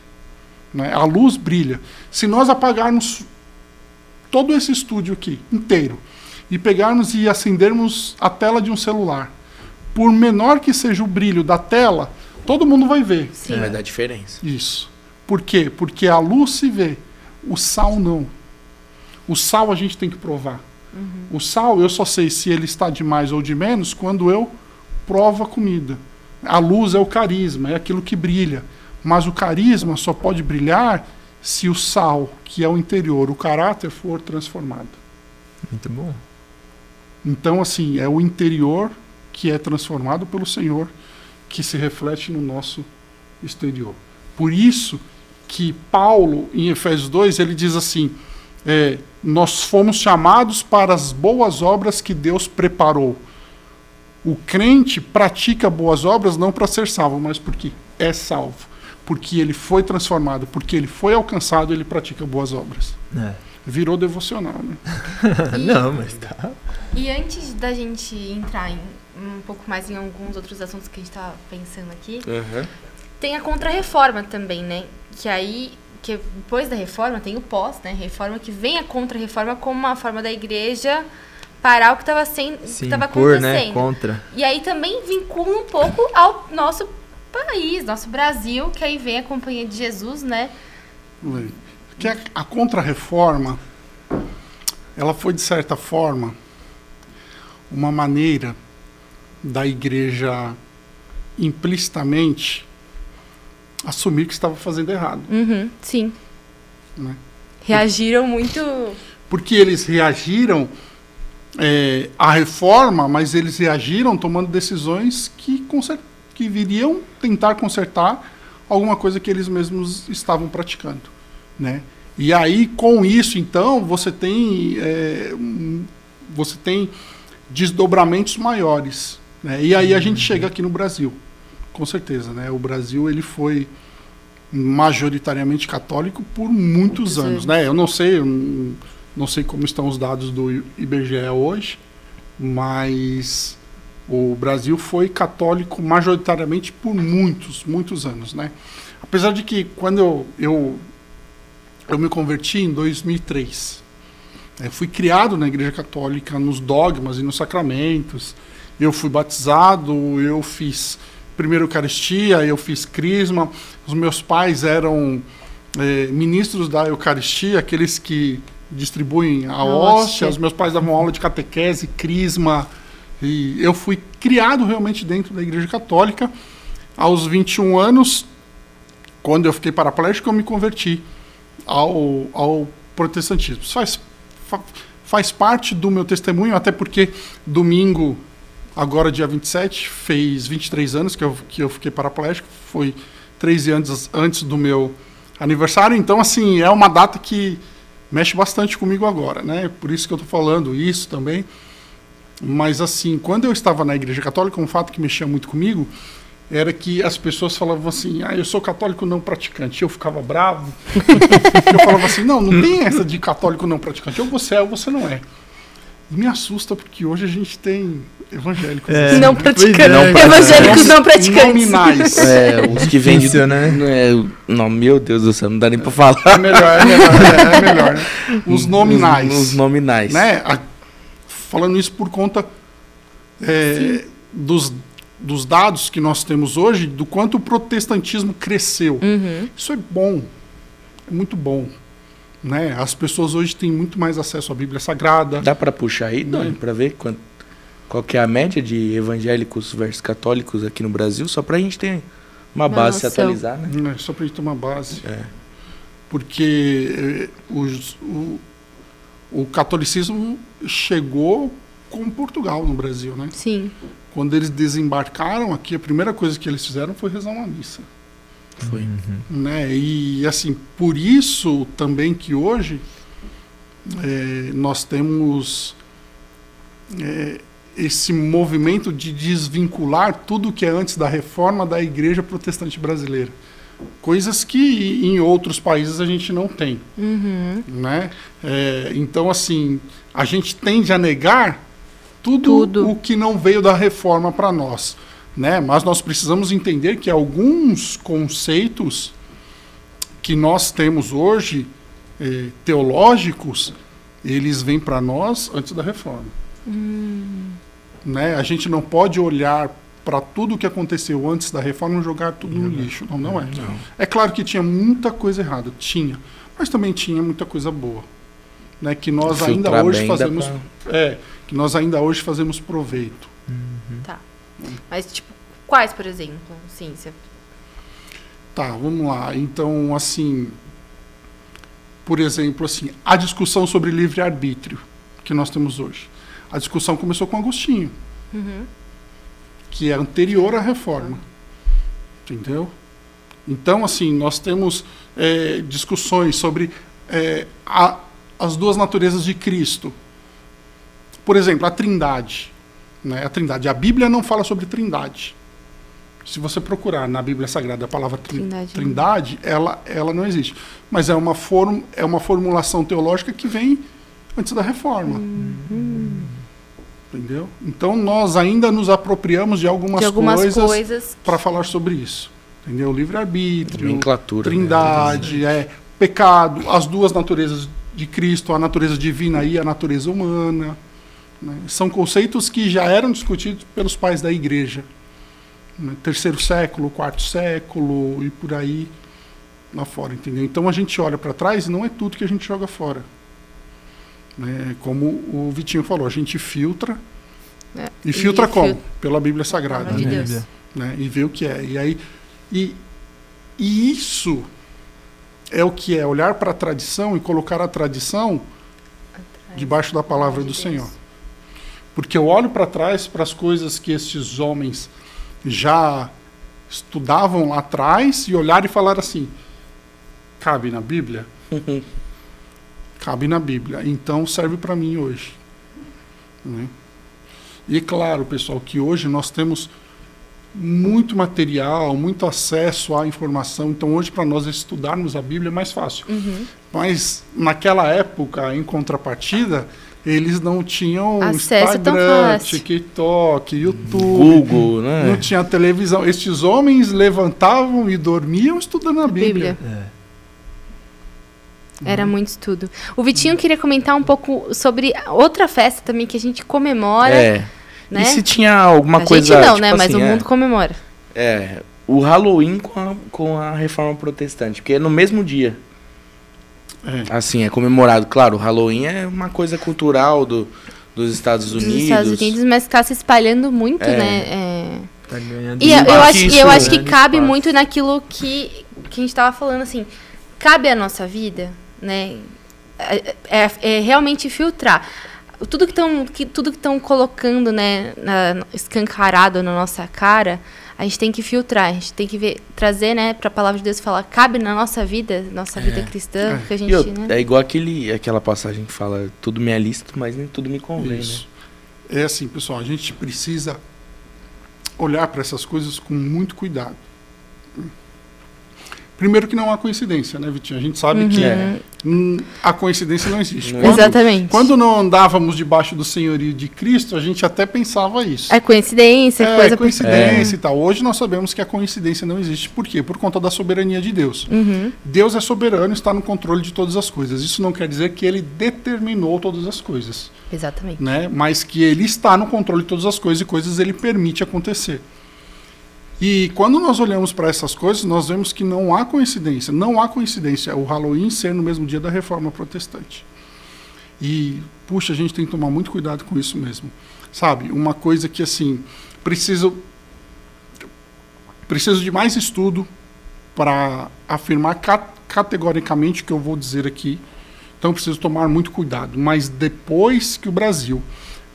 Né? A luz brilha. Se nós apagarmos todo esse estúdio aqui, inteiro, e pegarmos e acendermos a tela de um celular, por menor que seja o brilho da tela, todo mundo vai ver. Vai dar diferença. Isso. Por quê? Porque a luz se vê, o sal não. O sal a gente tem que provar. O sal, eu só sei se ele está de mais ou de menos quando eu provo a comida. A luz é o carisma, é aquilo que brilha. Mas o carisma só pode brilhar se o sal, que é o interior, o caráter, for transformado. Muito bom. Então, assim, é o interior que é transformado pelo Senhor, que se reflete no nosso exterior. Por isso que Paulo, em Efésios 2, ele diz assim, nós fomos chamados para as boas obras que Deus preparou. O crente pratica boas obras não para ser salvo, mas porque é salvo. Porque ele foi transformado, porque ele foi alcançado, ele pratica boas obras. Virou devocional, né? Não, mas tá. E antes da gente entrar um pouco mais em alguns outros assuntos que a gente tá pensando aqui, tem a contra-reforma também, né? Que depois da reforma tem o pós, né? Reforma que vem a contra-reforma como uma forma da igreja parar o que estava acontecendo. Né? Contra. E aí também vincula um pouco ao nosso país, nosso Brasil, que aí vem a Companhia de Jesus, né? Que a contra-reforma, ela foi, de certa forma, uma maneira da igreja implicitamente assumir que estava fazendo errado. Sim. Né? Reagiram muito... Porque eles reagiram à reforma, mas eles reagiram tomando decisões que viriam tentar consertar alguma coisa que eles mesmos estavam praticando. Né? E aí, com isso, então, você tem desdobramentos maiores. Né? E aí a gente chega aqui no Brasil, com certeza. Né? O Brasil ele foi majoritariamente católico por muitos anos. Né? Eu não sei como estão os dados do IBGE hoje, mas o Brasil foi católico majoritariamente por muitos anos. Né? Apesar de que, quando eu me converti em 2003. Eu fui criado na Igreja Católica nos dogmas e nos sacramentos. Eu fui batizado, eu fiz primeiro Eucaristia, eu fiz crisma. Os meus pais eram ministros da Eucaristia, aqueles que distribuem a hóstia. Os meus pais davam aula de catequese, crisma. E eu fui criado realmente dentro da Igreja Católica. Aos 21 anos, quando eu fiquei paraplégico, eu me converti ao protestantismo. faz parte do meu testemunho, até porque domingo, agora dia 27, fez 23 anos que eu fiquei paraplégico, foi 13 anos antes do meu aniversário, então assim, é uma data que mexe bastante comigo agora, né? Por isso que eu estou falando isso também. Mas assim, quando eu estava na Igreja Católica, um fato que mexia muito comigo era que as pessoas falavam assim, eu sou católico não praticante. Eu ficava bravo. Eu falava assim, não tem essa de católico não praticante. Ou você é ou você não é. E me assusta porque hoje a gente tem evangélicos assim, não né? praticantes. Evangélicos não praticantes. Nominais. Os que vendem, né? Não, meu Deus do céu, não dá nem pra falar. É melhor, né? Os nominais. Os nominais. Né? Falando isso por conta dos dados que nós temos hoje, do quanto o protestantismo cresceu. Isso é bom, é muito bom. Né? As pessoas hoje têm muito mais acesso à Bíblia Sagrada. Dá para puxar aí, Doni, para ver qual que é a média de evangélicos versus católicos aqui no Brasil? Só para a gente ter uma base, se atualizar, né? Só para a gente ter uma base. Porque o catolicismo chegou com Portugal no Brasil, né? Sim. Quando eles desembarcaram aqui, a primeira coisa que eles fizeram foi rezar uma missa. Foi. Né? E assim, por isso também que hoje nós temos esse movimento de desvincular tudo que é antes da reforma da Igreja Protestante Brasileira. Coisas que em outros países a gente não tem. Né? Então, assim, a gente tende a negar tudo o que não veio da reforma para nós. Né? Mas nós precisamos entender que alguns conceitos que nós temos hoje, teológicos, eles vêm para nós antes da reforma. Né? A gente não pode olhar para tudo o que aconteceu antes da reforma e jogar tudo no lixo. Não é. Não. É claro que tinha muita coisa errada, mas também tinha muita coisa boa. Né? Que nós ainda hoje fazemos... que nós ainda hoje fazemos proveito. Tá. Mas, tipo, quais, por exemplo? Sim, Tá, vamos lá. Então, assim, por exemplo, assim, a discussão sobre livre-arbítrio que nós temos hoje. A discussão começou com Agostinho, que é anterior à reforma. Entendeu? Então, assim, nós temos discussões sobre as duas naturezas de Cristo. Por exemplo, a Trindade. Né? A Trindade. A Bíblia não fala sobre Trindade. Se você procurar na Bíblia Sagrada a palavra Trindade, ela não existe. Mas é uma formulação teológica que vem antes da reforma. Entendeu? Então nós ainda nos apropriamos de algumas coisas para falar sobre isso. Entendeu? Livre-arbítrio, Trindade, pecado, as duas naturezas de Cristo, a natureza divina e a natureza humana. Né? São conceitos que já eram discutidos pelos pais da Igreja. Né? 3º século, 4º século e por aí lá fora. Entendeu? Então a gente olha para trás e não é tudo que a gente joga fora. Né? Como o Vitinho falou, a gente filtra. E filtra como? Pela Bíblia Sagrada. De Deus. Né? E vê o que é. E aí, e isso é o que é olhar para a tradição e colocar a tradição debaixo da palavra do Senhor. Porque eu olho para trás, para as coisas que esses homens já estudavam lá atrás e olhar e falar assim, cabe na Bíblia? Cabe na Bíblia. Então serve para mim hoje. Né? E claro, pessoal, que hoje nós temos muito material, muito acesso à informação. Então hoje para nós estudarmos a Bíblia é mais fácil. Mas naquela época, em contrapartida, eles não tinham acesso Instagram, TikTok, YouTube, Google, né? Não tinha televisão. Estes homens levantavam e dormiam estudando a Bíblia. Era muito estudo. O Vitinho queria comentar um pouco sobre outra festa também que a gente comemora. Né? E se tinha alguma coisa... A gente não, tipo né? assim, mas o mundo comemora. O Halloween com a Reforma Protestante, porque é no mesmo dia. Assim, é comemorado. Claro, o Halloween é uma coisa cultural dos Estados Unidos. Dos Estados Unidos, mas está se espalhando muito, né? Tá ganhando e eu acho que cabe muito naquilo que a gente estava falando, assim. Cabe à nossa vida, né? é realmente filtrar. Tudo que estão colocando, né, escancarado na nossa cara, a gente tem que filtrar, a gente tem que trazer, né, para a palavra de Deus falar, cabe na nossa vida cristã, que a gente, né? É igual aquela passagem que fala, tudo me é lícito, mas nem tudo me convém, Isso. Né? É assim, pessoal, a gente precisa olhar para essas coisas com muito cuidado. Primeiro que não há coincidência, né, Vitinho? A gente sabe que a coincidência não existe. Exatamente. Quando não andávamos debaixo do senhorio de Cristo, a gente até pensava isso. É coincidência, coincidência e tal. Hoje nós sabemos que a coincidência não existe. Por quê? Por conta da soberania de Deus. Deus é soberano, está no controle de todas as coisas. Isso não quer dizer que ele determinou todas as coisas. Exatamente. Né? Mas que ele está no controle de todas as coisas e coisas ele permite acontecer. E quando nós olhamos para essas coisas, nós vemos que não há coincidência. Não há coincidência o Halloween ser no mesmo dia da Reforma Protestante. E, puxa, a gente tem que tomar muito cuidado com isso mesmo. Sabe, uma coisa que, assim, preciso de mais estudo para afirmar categoricamente o que eu vou dizer aqui. Então, preciso tomar muito cuidado. Mas depois que o Brasil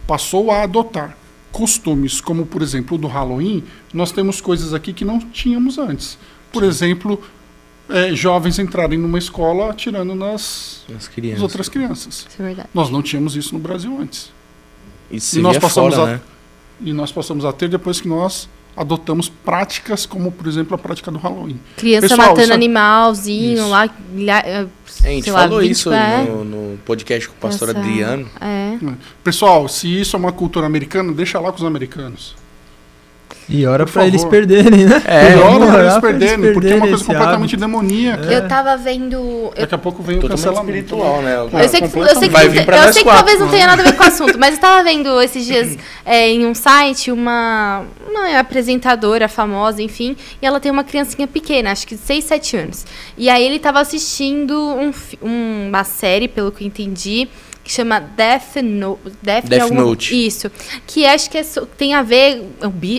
passou a adotar costumes, como por exemplo o do Halloween, nós temos coisas aqui que não tínhamos antes. Por exemplo, jovens entrarem numa escola atirando nas outras crianças. Isso é verdade. Nós não tínhamos isso no Brasil antes. Isso e nós passamos fora, né? E nós passamos a ter depois que nós adotamos práticas como, por exemplo, a prática do Halloween. Criança matando animalzinho lá. A gente falou isso no podcast com o pastor Adriano. Pessoal, se isso é uma cultura americana, deixa lá com os americanos. E ora pra eles perderem, né? Ora pra eles perderem, porque é uma coisa completamente demoníaca. Eu tava vendo... Daqui a pouco vem o cancelamento espiritual, né? Eu sei que talvez não tenha nada a ver com o assunto, mas eu tava vendo esses dias em um site uma apresentadora famosa, enfim, e ela tem uma criancinha pequena, acho que 6, 7 anos. E aí ele tava assistindo uma série, pelo que eu entendi, que chama Death Note. Isso. Que acho que tem a ver...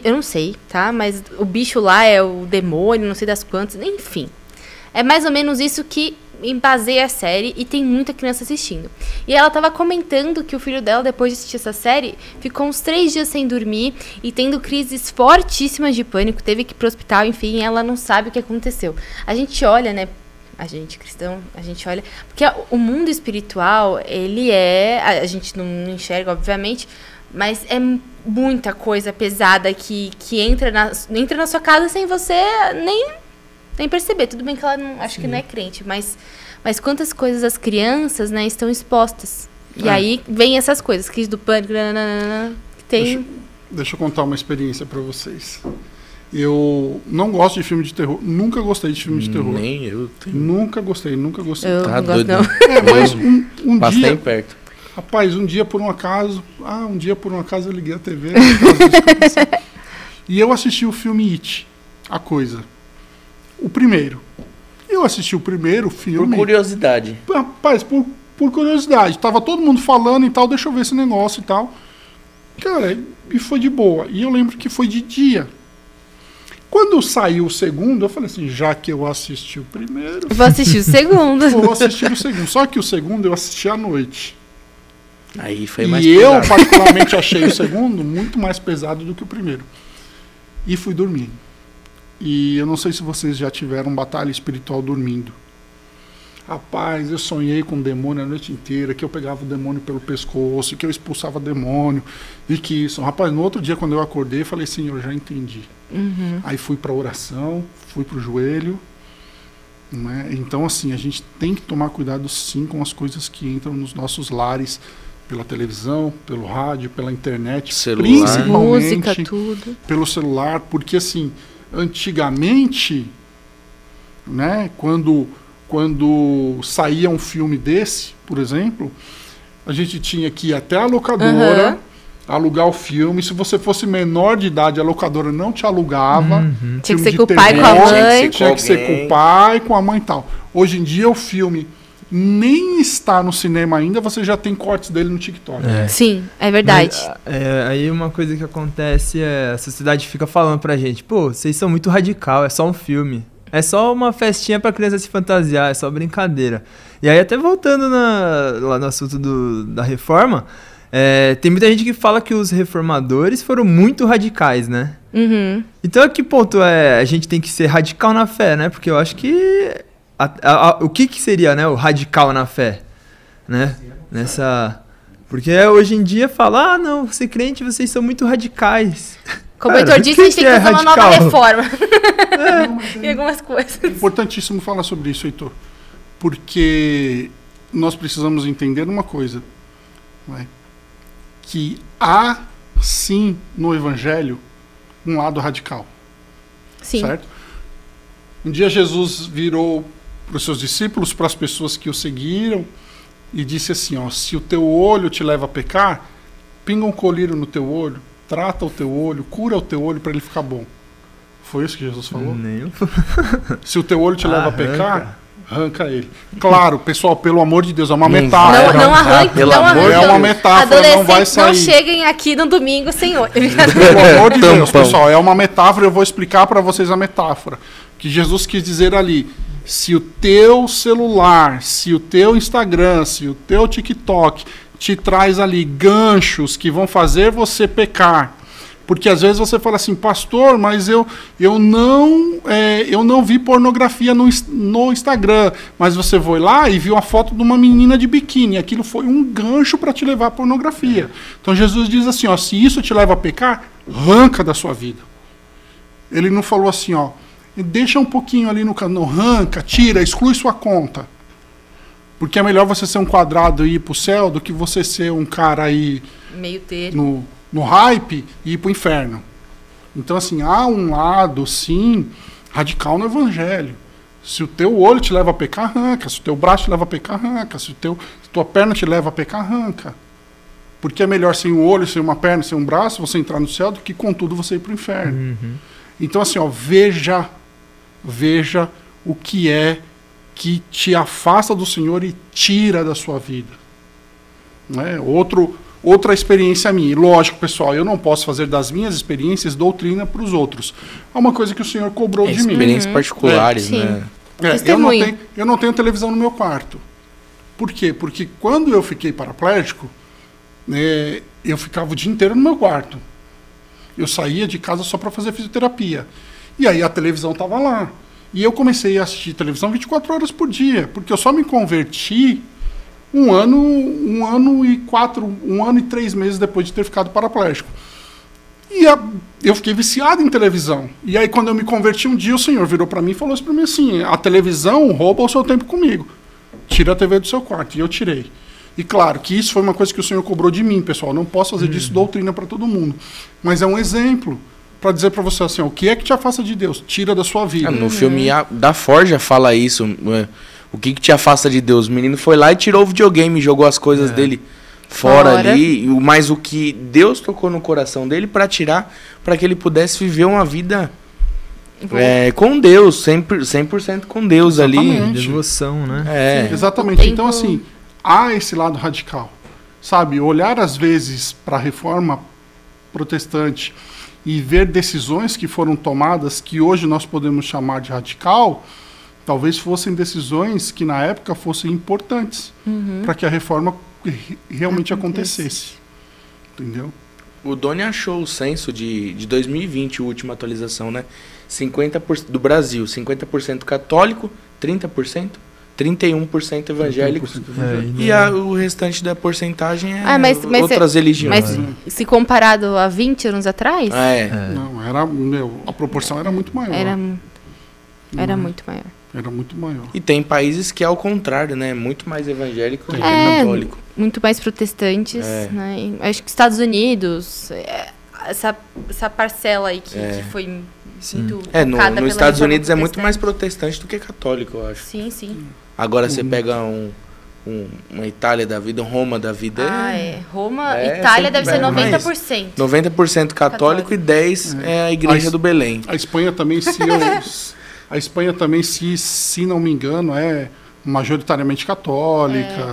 Eu não sei, tá? Mas o bicho lá é o demônio, não sei das quantas. Enfim. É mais ou menos isso que baseia a série e tem muita criança assistindo. E ela tava comentando que o filho dela, depois de assistir essa série, ficou uns 3 dias sem dormir e tendo crises fortíssimas de pânico, teve que ir pro hospital, enfim, ela não sabe o que aconteceu. A gente olha, né? A gente, cristão, a gente olha... Porque o mundo espiritual, ele a gente não enxerga, obviamente, mas é muita coisa pesada que entra na sua casa sem você nem perceber. Tudo bem que ela acho que não é crente, mas quantas coisas as crianças, né, estão expostas. E aí vem essas coisas, crise do pânico, que tem... Deixa eu contar uma experiência para vocês. Eu não gosto de filme de terror. Nunca gostei de filme de terror. Nem eu. Nunca gostei. Eu tá não doido. gosto, não. Mas um dia... Bem perto. Rapaz, um dia por um acaso eu liguei a TV. E eu assisti o filme It, A Coisa. O primeiro. Eu assisti o primeiro filme... Por curiosidade. Rapaz, por curiosidade. Tava todo mundo falando e tal, deixa eu ver esse negócio e tal. Cara, e foi de boa. E eu lembro que foi de dia. Quando saiu o segundo, eu falei assim, já que eu assisti o primeiro... Vou assistir o segundo. Vou assistir o segundo. Só que o segundo eu assisti à noite. Aí foi mais pesado. E eu, particularmente, achei o segundo muito mais pesado do que o primeiro. E fui dormir. E eu não sei se vocês já tiveram batalha espiritual dormindo. Rapaz, eu sonhei com o demônio a noite inteira, que eu pegava o demônio pelo pescoço, que eu expulsava o demônio, e que isso... Rapaz, no outro dia, quando eu acordei, eu falei, Senhor, já entendi. Aí fui para a oração, fui para o joelho. Né? Então, assim, a gente tem que tomar cuidado, sim, com as coisas que entram nos nossos lares, pela televisão, pelo rádio, pela internet, celular, principalmente música, tudo. Pelo celular, porque, assim, antigamente, né, quando saía um filme desse, por exemplo, a gente tinha que ir até a locadora, alugar o filme. Se você fosse menor de idade, a locadora não te alugava. Tinha que ser com o pai, com a mãe. Tinha que ser com o pai, com a mãe e tal. Hoje em dia o filme nem está no cinema ainda, você já tem cortes dele no TikTok. Sim, é verdade. Aí uma coisa que acontece é a sociedade fica falando pra gente, pô, vocês são muito radical, é só um filme. É só uma festinha pra criança se fantasiar, é só brincadeira. E aí, até voltando lá no assunto da reforma, tem muita gente que fala que os reformadores foram muito radicais, né? Uhum. Então, a que ponto a gente tem que ser radical na fé, né? Porque eu acho que... o que seria, né, o radical na fé? Né? Porque hoje em dia fala, não, ser crente, vocês são muito radicais. Como o Heitor disse, a gente tem que fazer uma nova reforma. E algumas coisas. É importantíssimo falar sobre isso, Heitor. Porque nós precisamos entender uma coisa. Né? Que há, sim, no Evangelho, um lado radical. Sim. Certo? Um dia Jesus virou para os seus discípulos, para as pessoas que o seguiram, e disse assim, se o teu olho te leva a pecar, pinga um colírio no teu olho, trata o teu olho, cura o teu olho para ele ficar bom. Foi isso que Jesus falou? Se o teu olho te leva a pecar, arranca ele. Claro, pessoal, pelo amor de Deus, é uma metáfora. Não arranque, pelo amor, é uma metáfora, não vai sair. Não cheguem aqui no domingo sem olho. Pelo amor de Deus, pessoal, é uma metáfora, eu vou explicar para vocês a metáfora. Que Jesus quis dizer ali, se o teu celular, se o teu Instagram, se o teu TikTok te traz ali ganchos que vão fazer você pecar, porque às vezes você fala assim, pastor, mas eu não vi pornografia no Instagram, mas você foi lá e viu a foto de uma menina de biquíni, aquilo foi um gancho para te levar à pornografia. Então Jesus diz assim, se isso te leva a pecar, arranca da sua vida. Ele não falou assim, deixa um pouquinho ali no canal, arranca, tira, exclui sua conta. Porque é melhor você ser um quadrado e ir pro céu do que você ser um cara aí meio termo. No hype e ir pro inferno. Então, assim, há um lado, sim, radical no Evangelho. Se o teu olho te leva a pecar, arranca. Se o teu braço te leva a pecar, arranca. Se tua perna te leva a pecar, arranca. Porque é melhor sem um olho, sem uma perna, sem um braço, você entrar no céu do que, contudo, você ir pro inferno. Uhum. Então, assim, veja o que é que te afasta do Senhor e tira da sua vida. Né? Outra experiência minha. E lógico, pessoal, eu não posso fazer das minhas experiências doutrina para os outros. É uma coisa que o Senhor cobrou de mim. Experiências particulares, né? Eu não tenho televisão no meu quarto. Por quê? Porque quando eu fiquei paraplégico, eu ficava o dia inteiro no meu quarto. Eu saía de casa só para fazer fisioterapia. E aí a televisão estava lá. E eu comecei a assistir televisão 24 horas por dia, porque eu só me converti um ano e 3 meses depois de ter ficado paraplégico. E eu fiquei viciado em televisão. E aí quando eu me converti um dia, o Senhor virou para mim e falou assim para mim assim, a televisão rouba o seu tempo comigo. Tira a TV do seu quarto. E eu tirei. E claro que isso foi uma coisa que o Senhor cobrou de mim, pessoal. Eu não posso fazer disso doutrina para todo mundo. Mas é um exemplo para dizer para você assim, o que é que te afasta de Deus? Tira da sua vida. No filme da Forja fala isso. O que te afasta de Deus? O menino foi lá e tirou o videogame, jogou as coisas dele fora ali. Mas o que Deus tocou no coração dele para tirar, para que ele pudesse viver uma vida com Deus, 100% com Deus. Exatamente. Ali. Devoção, né? Exatamente. Então, assim, há esse lado radical. Sabe, olhar às vezes para a reforma protestante e ver decisões que foram tomadas que hoje nós podemos chamar de radical, talvez fossem decisões que na época fossem importantes para que a reforma realmente acontecesse. Entendeu? O Doni achou o censo de 2020, a última atualização, né? 50% do Brasil, 50% católico, 30%, 31% evangélicos. E o restante da porcentagem outras religiões. Mas se comparado a 20 anos atrás? Não, a proporção era muito maior. Era muito maior. Era muito maior. E tem países que é ao contrário, né? Muito mais evangélico do que católico. Muito mais protestantes. Né? Acho que Estados Unidos, essa parcela aí que foi muito tocada nos Estados Unidos é muito mais protestante do que católico, eu acho. Sim. Agora você pega uma Itália da vida, um Roma da vida. Roma, Itália deve ser 90%. 90% católico e 10% é a igreja do Belém. A Espanha também, se não me engano, é majoritariamente católica.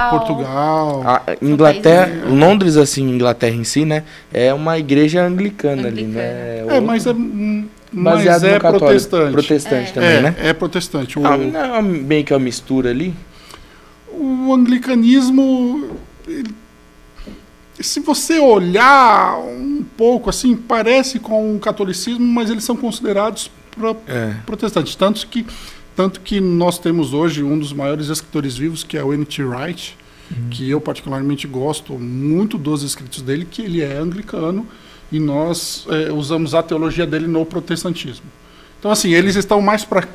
Portugal. Inglaterra, Londres, assim, Inglaterra em si, né? É uma igreja anglicana ali, né? Mas baseado é no católico. protestante. Protestante também, né? É protestante. Não é meio que uma mistura ali? O anglicanismo, se você olhar um pouco assim, parece com o catolicismo, mas eles são considerados protestantes. Tanto que nós temos hoje um dos maiores escritores vivos, que é o N.T. Wright, que eu particularmente gosto muito dos escritos dele, que ele é anglicano, e nós usamos a teologia dele no protestantismo. Então, assim, eles estão mais para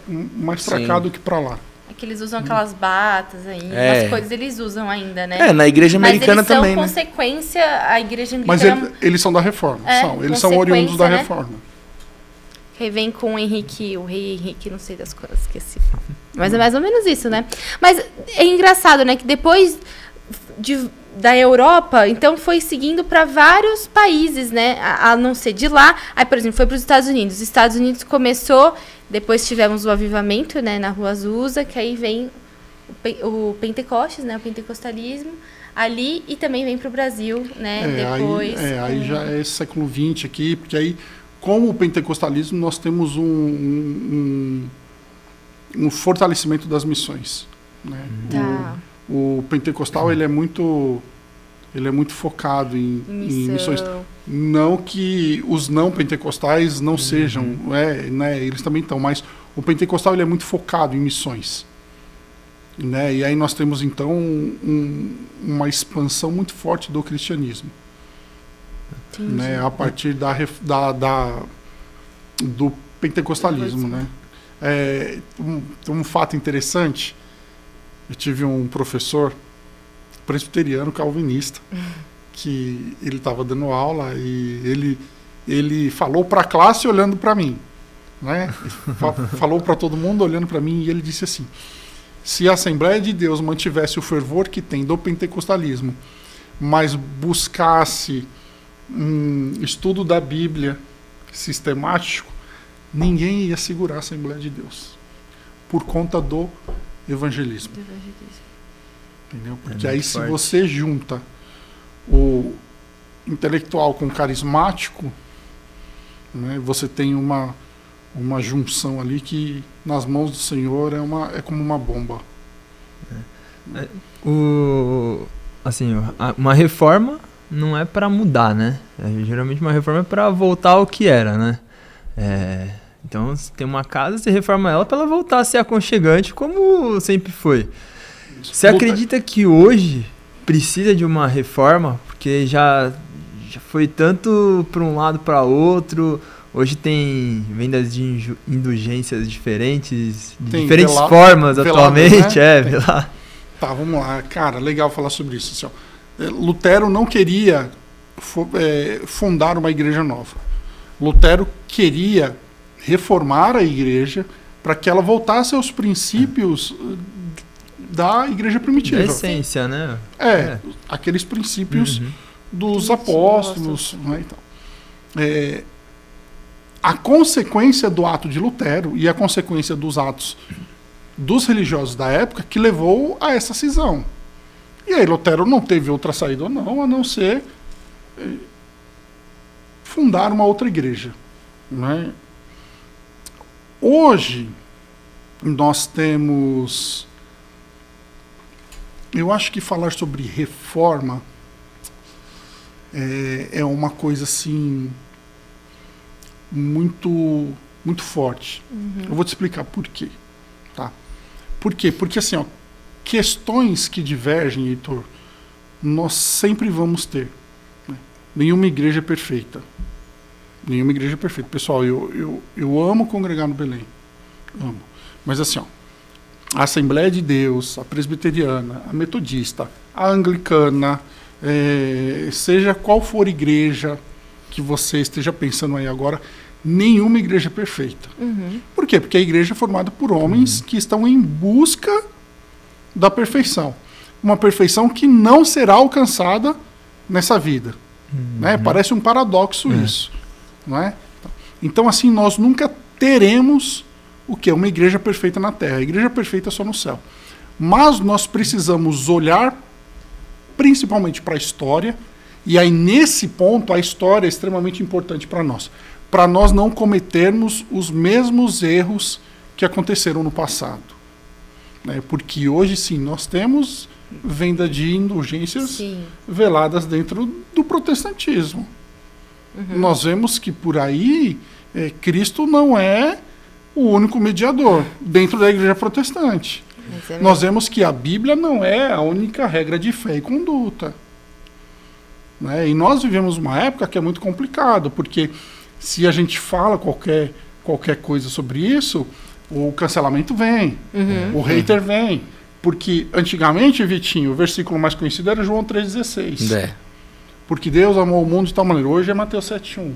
cá do que para lá. É que eles usam aquelas batas ainda, as coisas eles usam ainda, né? Na igreja americana também, Mas eles são consequência, a igreja anglicana... Mas eles são da Reforma, eles são oriundos da Reforma. Que vem com o rei Henrique, não sei das coisas, esqueci. Mas é mais ou menos isso, né? Mas é engraçado, né? Que depois da Europa, então foi seguindo para vários países, né? A não ser de lá. Aí, por exemplo, foi para os Estados Unidos. Os Estados Unidos começou, depois tivemos o avivamento, né? Na Rua Azusa, que aí vem o Pentecostes, né? O pentecostalismo ali, e também vem para o Brasil, né? Depois. Aí já é século XX aqui, porque aí, com o pentecostalismo, nós temos um fortalecimento das missões, né? Tá. O pentecostal ele é muito focado em missões. Não que os não pentecostais não sejam, né? Eles também estão, mas o pentecostal ele é muito focado em missões, né? E aí nós temos então uma expansão muito forte do cristianismo. Né, a partir do pentecostalismo, né? Um fato interessante, eu tive um professor presbiteriano calvinista que ele estava dando aula e ele falou para a classe olhando para mim, né? Falou para todo mundo olhando para mim, e ele disse assim: se a Assembleia de Deus mantivesse o fervor que tem do pentecostalismo, mas buscasse estudo da Bíblia sistemático, ninguém ia segurar a Assembleia de Deus por conta do evangelismo. Entendeu? Porque aí se você junta o intelectual com o carismático, né, você tem uma junção ali que nas mãos do Senhor é como uma bomba. Uma reforma não é para mudar, né? Geralmente uma reforma é para voltar ao que era, né? Então, se tem uma casa, você reforma ela para ela voltar a ser aconchegante como sempre foi. Você acredita que hoje precisa de uma reforma? Porque já foi tanto para um lado para outro. Hoje tem vendas de indulgências diferentes, de diferentes formas atualmente. Né? Tá, vamos lá. Cara, legal falar sobre isso. Assim, ó. Lutero não queria fundar uma igreja nova. Lutero queria reformar a igreja para que ela voltasse aos princípios da igreja primitiva. Da essência, né? Aqueles princípios dos apóstolos. Né, então. A consequência do ato de Lutero e a consequência dos atos dos religiosos da época que levou a essa cisão. E aí Lutero não teve outra saída ou não, a não ser fundar uma outra igreja. Né? Hoje, nós temos... Eu acho que falar sobre reforma é uma coisa assim muito, muito forte. Eu vou te explicar por quê. Tá? Por quê? Porque assim, ó, questões que divergem, Heitor, nós sempre vamos ter. Né? Nenhuma igreja é perfeita. Nenhuma igreja é perfeita. Pessoal, eu amo congregar no Belém. Amo. Mas assim, ó, a Assembleia de Deus, a presbiteriana, a metodista, a anglicana, seja qual for igreja que você esteja pensando aí agora, nenhuma igreja é perfeita. Por quê? Porque a igreja é formada por homens que estão em busca da perfeição. Uma perfeição que não será alcançada nessa vida. Né? Parece um paradoxo isso. Não é? Então, assim, nós nunca teremos o que? Uma igreja perfeita na terra. A igreja perfeita é só no céu. Mas nós precisamos olhar principalmente para a história E aí, nesse ponto, a história é extremamente importante para nós não cometermos os mesmos erros que aconteceram no passado. Né? Porque hoje, sim, nós temos venda de indulgências veladas dentro do protestantismo. Nós vemos que por aí Cristo não é o único mediador dentro da igreja protestante. Nós vemos que a Bíblia não é a única regra de fé e conduta. Né? E nós vivemos uma época que é muito complicado, porque se a gente fala qualquer coisa sobre isso, o cancelamento vem, o hater vem. Porque antigamente, Vitinho, o versículo mais conhecido era João 3,16. Porque Deus amou o mundo de tal maneira. Hoje é Mateus 7,1.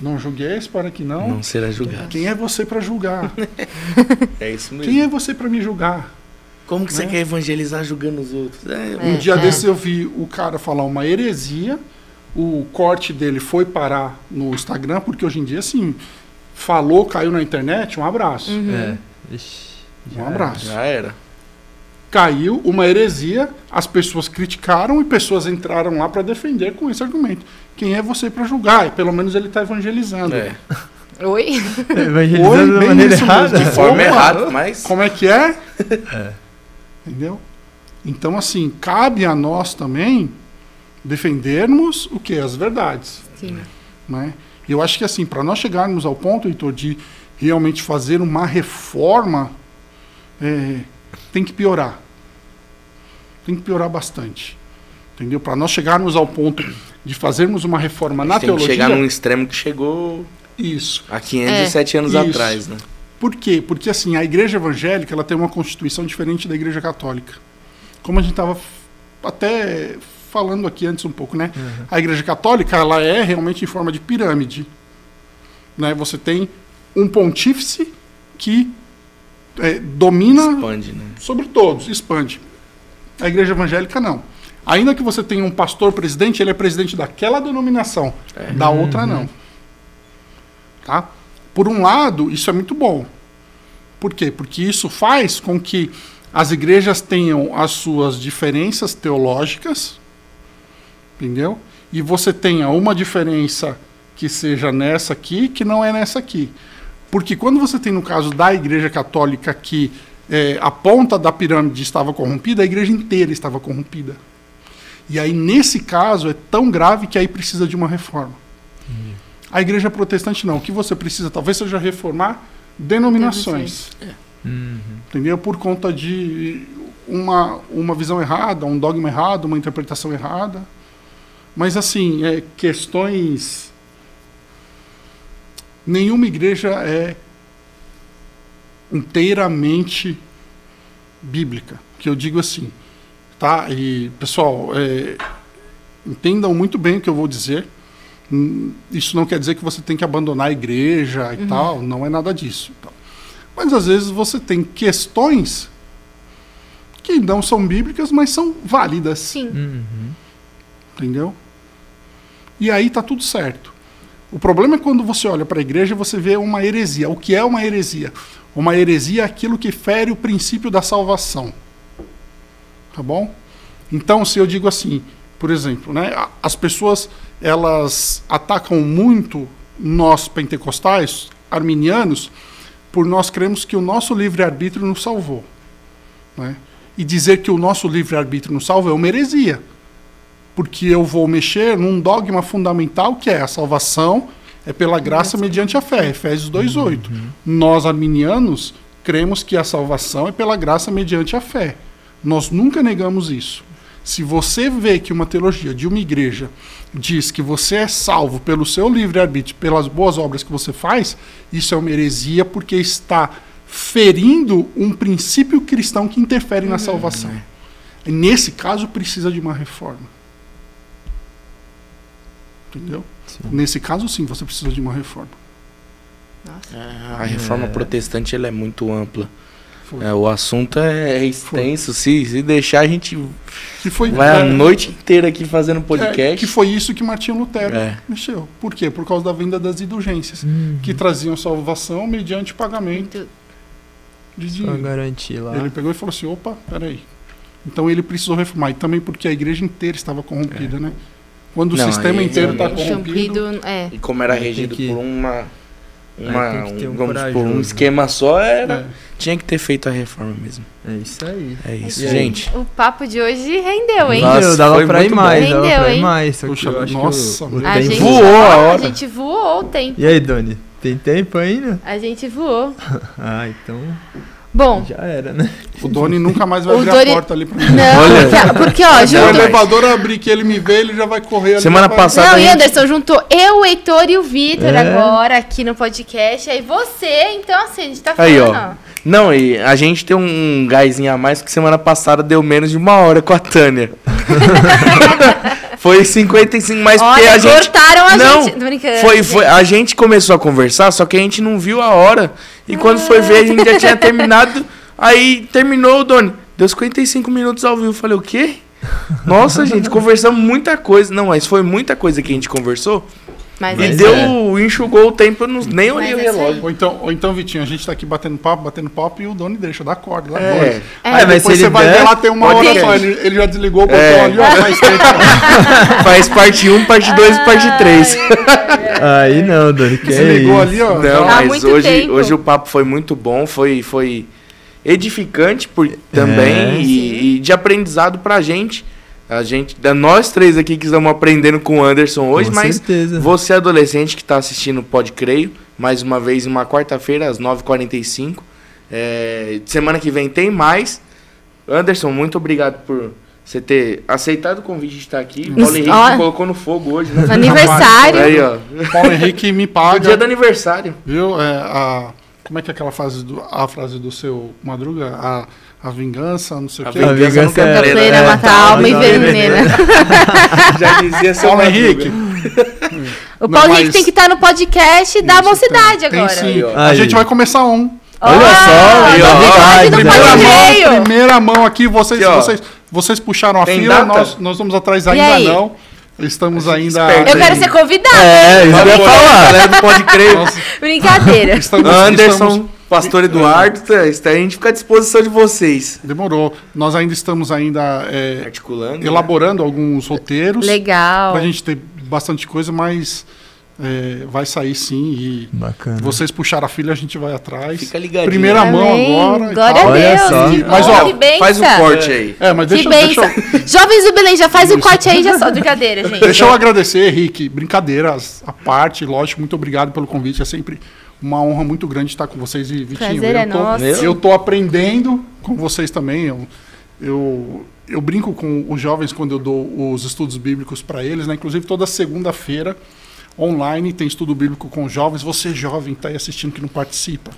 Não julgueis para que não será julgado. Quem é você para julgar? É isso mesmo. Quem é você para me julgar? Como que você quer evangelizar julgando os outros? Um dia desses eu vi o cara falar uma heresia, o corte dele foi parar no Instagram, porque hoje em dia, assim, falou, caiu na internet, um abraço. Um abraço. Já era. Caiu uma heresia, as pessoas criticaram e pessoas entraram lá para defender com esse argumento. Quem é você para julgar? Pelo menos ele está evangelizando. Oi? Evangelizando de maneira errada. De forma errada, mas... Como é que é? Entendeu? Então, assim, cabe a nós também defendermos o que? As verdades. Sim. Né? E eu acho que, assim, para nós chegarmos ao ponto, Heitor, de realmente fazer uma reforma, tem que piorar. Tem que piorar bastante. Entendeu? Para nós chegarmos ao ponto de fazermos uma reforma na teologia... Tem que chegar num extremo que chegou... Isso. Há 507 anos atrás, né? Por quê? Porque, assim, a igreja evangélica ela tem uma constituição diferente da igreja católica. Como a gente estava até falando aqui antes um pouco, né? A igreja católica, ela é realmente em forma de pirâmide. Né? Você tem um pontífice que domina expande, né? Sobre todos, expande. A igreja evangélica, não. Ainda que você tenha um pastor presidente, ele é presidente daquela denominação. Da outra, não. Tá? Por um lado, isso é muito bom. Por quê? Porque isso faz com que as igrejas tenham as suas diferenças teológicas, entendeu? E você tenha uma diferença que seja nessa aqui, que não é nessa aqui. Porque quando você tem, no caso da igreja católica, que a ponta da pirâmide estava corrompida, a igreja inteira estava corrompida. E aí, nesse caso, é tão grave que aí precisa de uma reforma. A igreja protestante não. O que você precisa, talvez, seja reformar denominações. Entendeu? Por conta de uma visão errada, um dogma errado, uma interpretação errada. Mas, assim, questões... Nenhuma igreja é inteiramente bíblica. Que eu digo assim, tá? E, pessoal, entendam muito bem o que eu vou dizer. Isso não quer dizer que você tem que abandonar a igreja e tal, não é nada disso. Mas às vezes você tem questões que não são bíblicas, mas são válidas. Sim. Entendeu? E aí tá tudo certo. O problema é quando você olha para a igreja e você vê uma heresia. O que é uma heresia? Uma heresia é aquilo que fere o princípio da salvação. Tá bom? Então, se eu digo assim, por exemplo, né, as pessoas elas atacam muito nós pentecostais, arminianos, por nós cremos que o nosso livre-arbítrio nos salvou. Né? E dizer que o nosso livre-arbítrio nos salva é uma heresia. Porque eu vou mexer num dogma fundamental que é a salvação é pela graça mediante a fé, Efésios 2:8. Nós, arminianos, cremos que a salvação é pela graça mediante a fé. Nós nunca negamos isso. Se você vê que uma teologia de uma igreja diz que você é salvo pelo seu livre-arbítrio, pelas boas obras que você faz, isso é uma heresia porque está ferindo um princípio cristão que interfere na salvação. Nesse caso, precisa de uma reforma. Entendeu? Sim. Nesse caso, sim, você precisa de uma reforma. A reforma protestante ela é muito ampla. O assunto é extenso. Se deixar, a gente vai a noite inteira aqui fazendo podcast. Que foi isso que Martinho Lutero mexeu. Por quê? Por causa da venda das indulgências, que traziam salvação mediante pagamento de dinheiro. Só garantir lá. Ele pegou e falou assim, opa, peraí. Então ele precisou reformar. E também porque a igreja inteira estava corrompida, né? quando o Não, sistema aí inteiro está realmente. corrompido. E como era Aí tem regido que- por tem que ter um vamos supor, um corajoso. esquema só, É. tinha que ter feito a reforma mesmo. É isso aí. É isso, E gente. O papo de hoje rendeu, hein? Nossa, Meu, dava foi pra ir muito mais, bom. dava Rendeu, pra ir hein? mais. Só que Puxa, eu acho nossa, que o A tempo gente voou a hora. A gente voou o tempo. E aí, Doni? Tem tempo ainda? A gente voou. Ah, então Bom, já era, né? O Doni nunca mais vai O abrir Doni- a porta ali pra mim. não, Olha. porque ó, Se o junto. Verdade. elevador abrir que ele me vê, ele já vai correr ali. Semana vai- passada- Não, a e gente- Anderson, juntou eu, o Heitor e o Vitor É. agora aqui no podcast. Aí você, então assim, a gente tá falando, Aí, ó. Não, e a gente tem um gásinho a mais, que semana passada deu menos de 1 hora com a Tânia. Foi 55, mas porque Olha, a gente... cortaram a Não, gente. Tô brincando. foi, a gente começou a conversar, só que a gente não viu a hora. E quando foi ver, a gente já tinha terminado. Aí terminou o Doni. Deu 55 minutos ao vivo. Eu falei, o quê? Nossa, gente, conversamos muita coisa. Não, mas foi muita coisa que a gente conversou. Mas E é isso deu, aí. enxugou o tempo, eu nem olhei o Mas é isso relógio. Ou então, Vitinho, a gente tá aqui batendo papo e o Doni deixa, dá corda, dá É. corda. É. Aí mas depois se você ele vai der, ver lá, tem 1 hora pode só, ir. ele já desligou o botão É. ali, ó, faz tempo. Faz parte 1, parte 2 e parte 3. Aí não, Doni, que é Desligou isso? ali, ó. Não, Há mas muito hoje, tempo. hoje o papo foi muito bom, foi edificante também e de aprendizado pra gente. Nós três aqui que estamos aprendendo com o Anderson hoje, Com mas certeza. você adolescente que está assistindo Pode Creio, mais uma vez, uma quarta-feira, às 9h45. Semana que vem tem mais. Anderson, muito obrigado por você ter aceitado o convite de estar aqui. Paulo Henrique Ó. te colocou no fogo hoje, né? Aniversário. Aí, ó. Paulo Henrique me O paga. dia do aniversário. Viu? Como é que é aquela frase a frase do seu Madruga? A vingança, não sei o A quê. vingança vingança nunca é- é Plena, plena, né? mata a alma e não, venena. Já dizia seu Paulo Madruga. Henrique. O Não, Paulo mas- Henrique tem que estar no podcast da Isso, mocidade tem agora. sim. Aí, ó. A Aí. gente vai começar um. Olha só, aí, ó. novidade do Primeira Pode Creio. Primeira mão aqui, vocês, Aqui, ó. vocês puxaram a Tem fila, data? nós vamos atrás E ainda aí? não. Estamos ainda. esperto. Eu quero ser convidada. É, isso que eu ia falar. Galera do Pode Crer. Brincadeira. Anderson, Pastor Eduardo, a gente fica à disposição de vocês. Demorou. Nós ainda estamos Articulando. né? elaborando alguns roteiros. Legal. Pra gente ter bastante coisa, mas vai sair sim. E Bacana. vocês puxaram a filha, a gente vai atrás. Fica ligadinho. Primeira mão Amém. agora. e Glória tal. a Olha Deus. só. Que Mas, bom, ó, que benção. Faz o corte aí. Mas Que deixa benção. eu Jovens do Belém, já faz o corte aí, já só. Brincadeira, gente. Deixa eu agradecer, Henrique. Brincadeiras à parte, lógico, muito obrigado pelo convite. É sempre uma honra muito grande estar com vocês e Vitinho. Prazer é nosso. Eu tô aprendendo com vocês também. Eu brinco com os jovens quando eu dou os estudos bíblicos para eles, né? Inclusive toda segunda-feira online tem estudo bíblico com jovens. Você jovem está aí assistindo que não participa.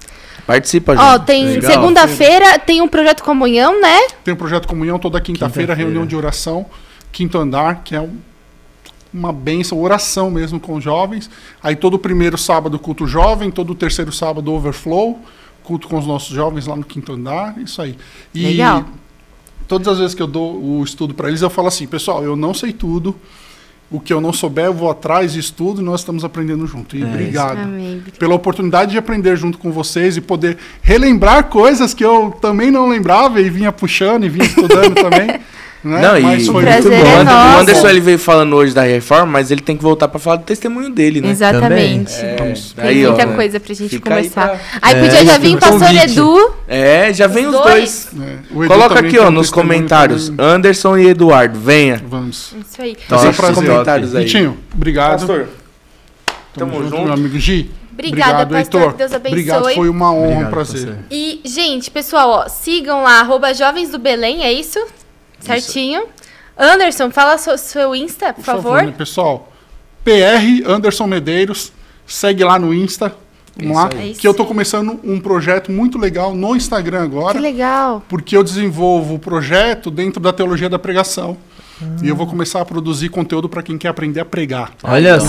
Participa, gente. Ó, tem Legal. segunda-feira, tem um projeto Comunhão, né? Tem o Projeto Comunhão toda quinta-feira, Quinta-feira. reunião de oração, quinto andar, que é uma bênção, oração mesmo com jovens. Aí todo primeiro sábado culto jovem, todo terceiro sábado overflow, culto com os nossos jovens lá no quinto andar, isso aí. E Legal. todas as vezes que eu dou o estudo para eles, eu falo assim, pessoal, eu não sei tudo, o que eu não souber eu vou atrás e estudo e nós estamos aprendendo junto. E obrigado Amém. pela oportunidade de aprender junto com vocês e poder relembrar coisas que eu também não lembrava e vinha puxando e vinha estudando também. Né? Não, Mas e foi O prazer muito é bom. nosso. o Anderson ele veio falando hoje da reforma, mas ele tem que voltar pra falar do testemunho dele, né? Exatamente. Também. Tem Aí, ó, muita coisa pra gente fica aí conversar. pra- Aí podia já vir o fica o pastor convite. Edu. Já vem Os os dois. O Edu Coloca também aqui, tem ó, um nos testemunho comentários. também. Anderson e Eduardo, venha. Vamos. Isso aí. Vai ser um Top, prazer. comentários aí. Vitinho, obrigado. Pastor, tamo junto. meu amigo Gi. Obrigada, obrigado, pastor. Heitor. Que Deus abençoe. Obrigado, foi uma honra, Obrigado, um prazer. pastor. E, gente, pessoal, ó, sigam lá, @Jovens do Belém, é isso? Certinho? Anderson, fala seu Insta, por favor. né, pessoal, PR Anderson Medeiros, segue lá no Insta. Vamos lá, aí. que eu tô começando um projeto muito legal no Instagram Que agora, legal. porque eu desenvolvo o projeto dentro da teologia da pregação. E eu vou começar a produzir conteúdo para quem quer aprender a pregar. Olha só.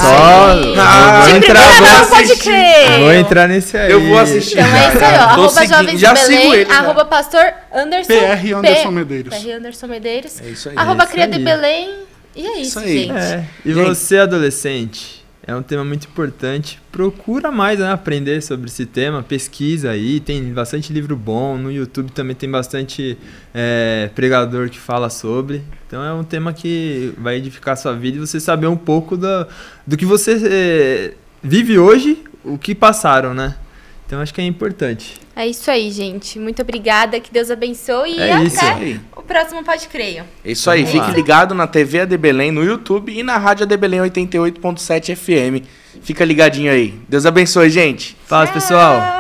Aí. Vou De entrar, primeira mão, vou pode assistir. crer. vou entrar nesse aí. Eu vou assistir. Então é isso aí, ó. Tô seguindo, @Jovens já do sigo Belém, ele, já. @Pastor Anderson. PR Anderson Medeiros. PR Anderson Medeiros. É isso aí. Arroba isso Cria de aí. Belém. E é isso, Isso aí. gente. É. E Gente. você, adolescente? É um tema muito importante. Procura mais, né, aprender sobre esse tema, pesquisa aí, tem bastante livro bom, no YouTube também tem bastante pregador que fala sobre. Então é um tema que vai edificar a sua vida e você saber um pouco do que você vive hoje, o que passaram, né? Então acho que é importante. É isso aí, gente. Muito obrigada, que Deus abençoe e isso até aí. o próximo Pode Creio. É isso aí, Vamos fique lá. ligado na TV AD Belém, no YouTube e na Rádio AD Belém 88.7 FM. Fica ligadinho aí. Deus abençoe, gente. Paz, pessoal!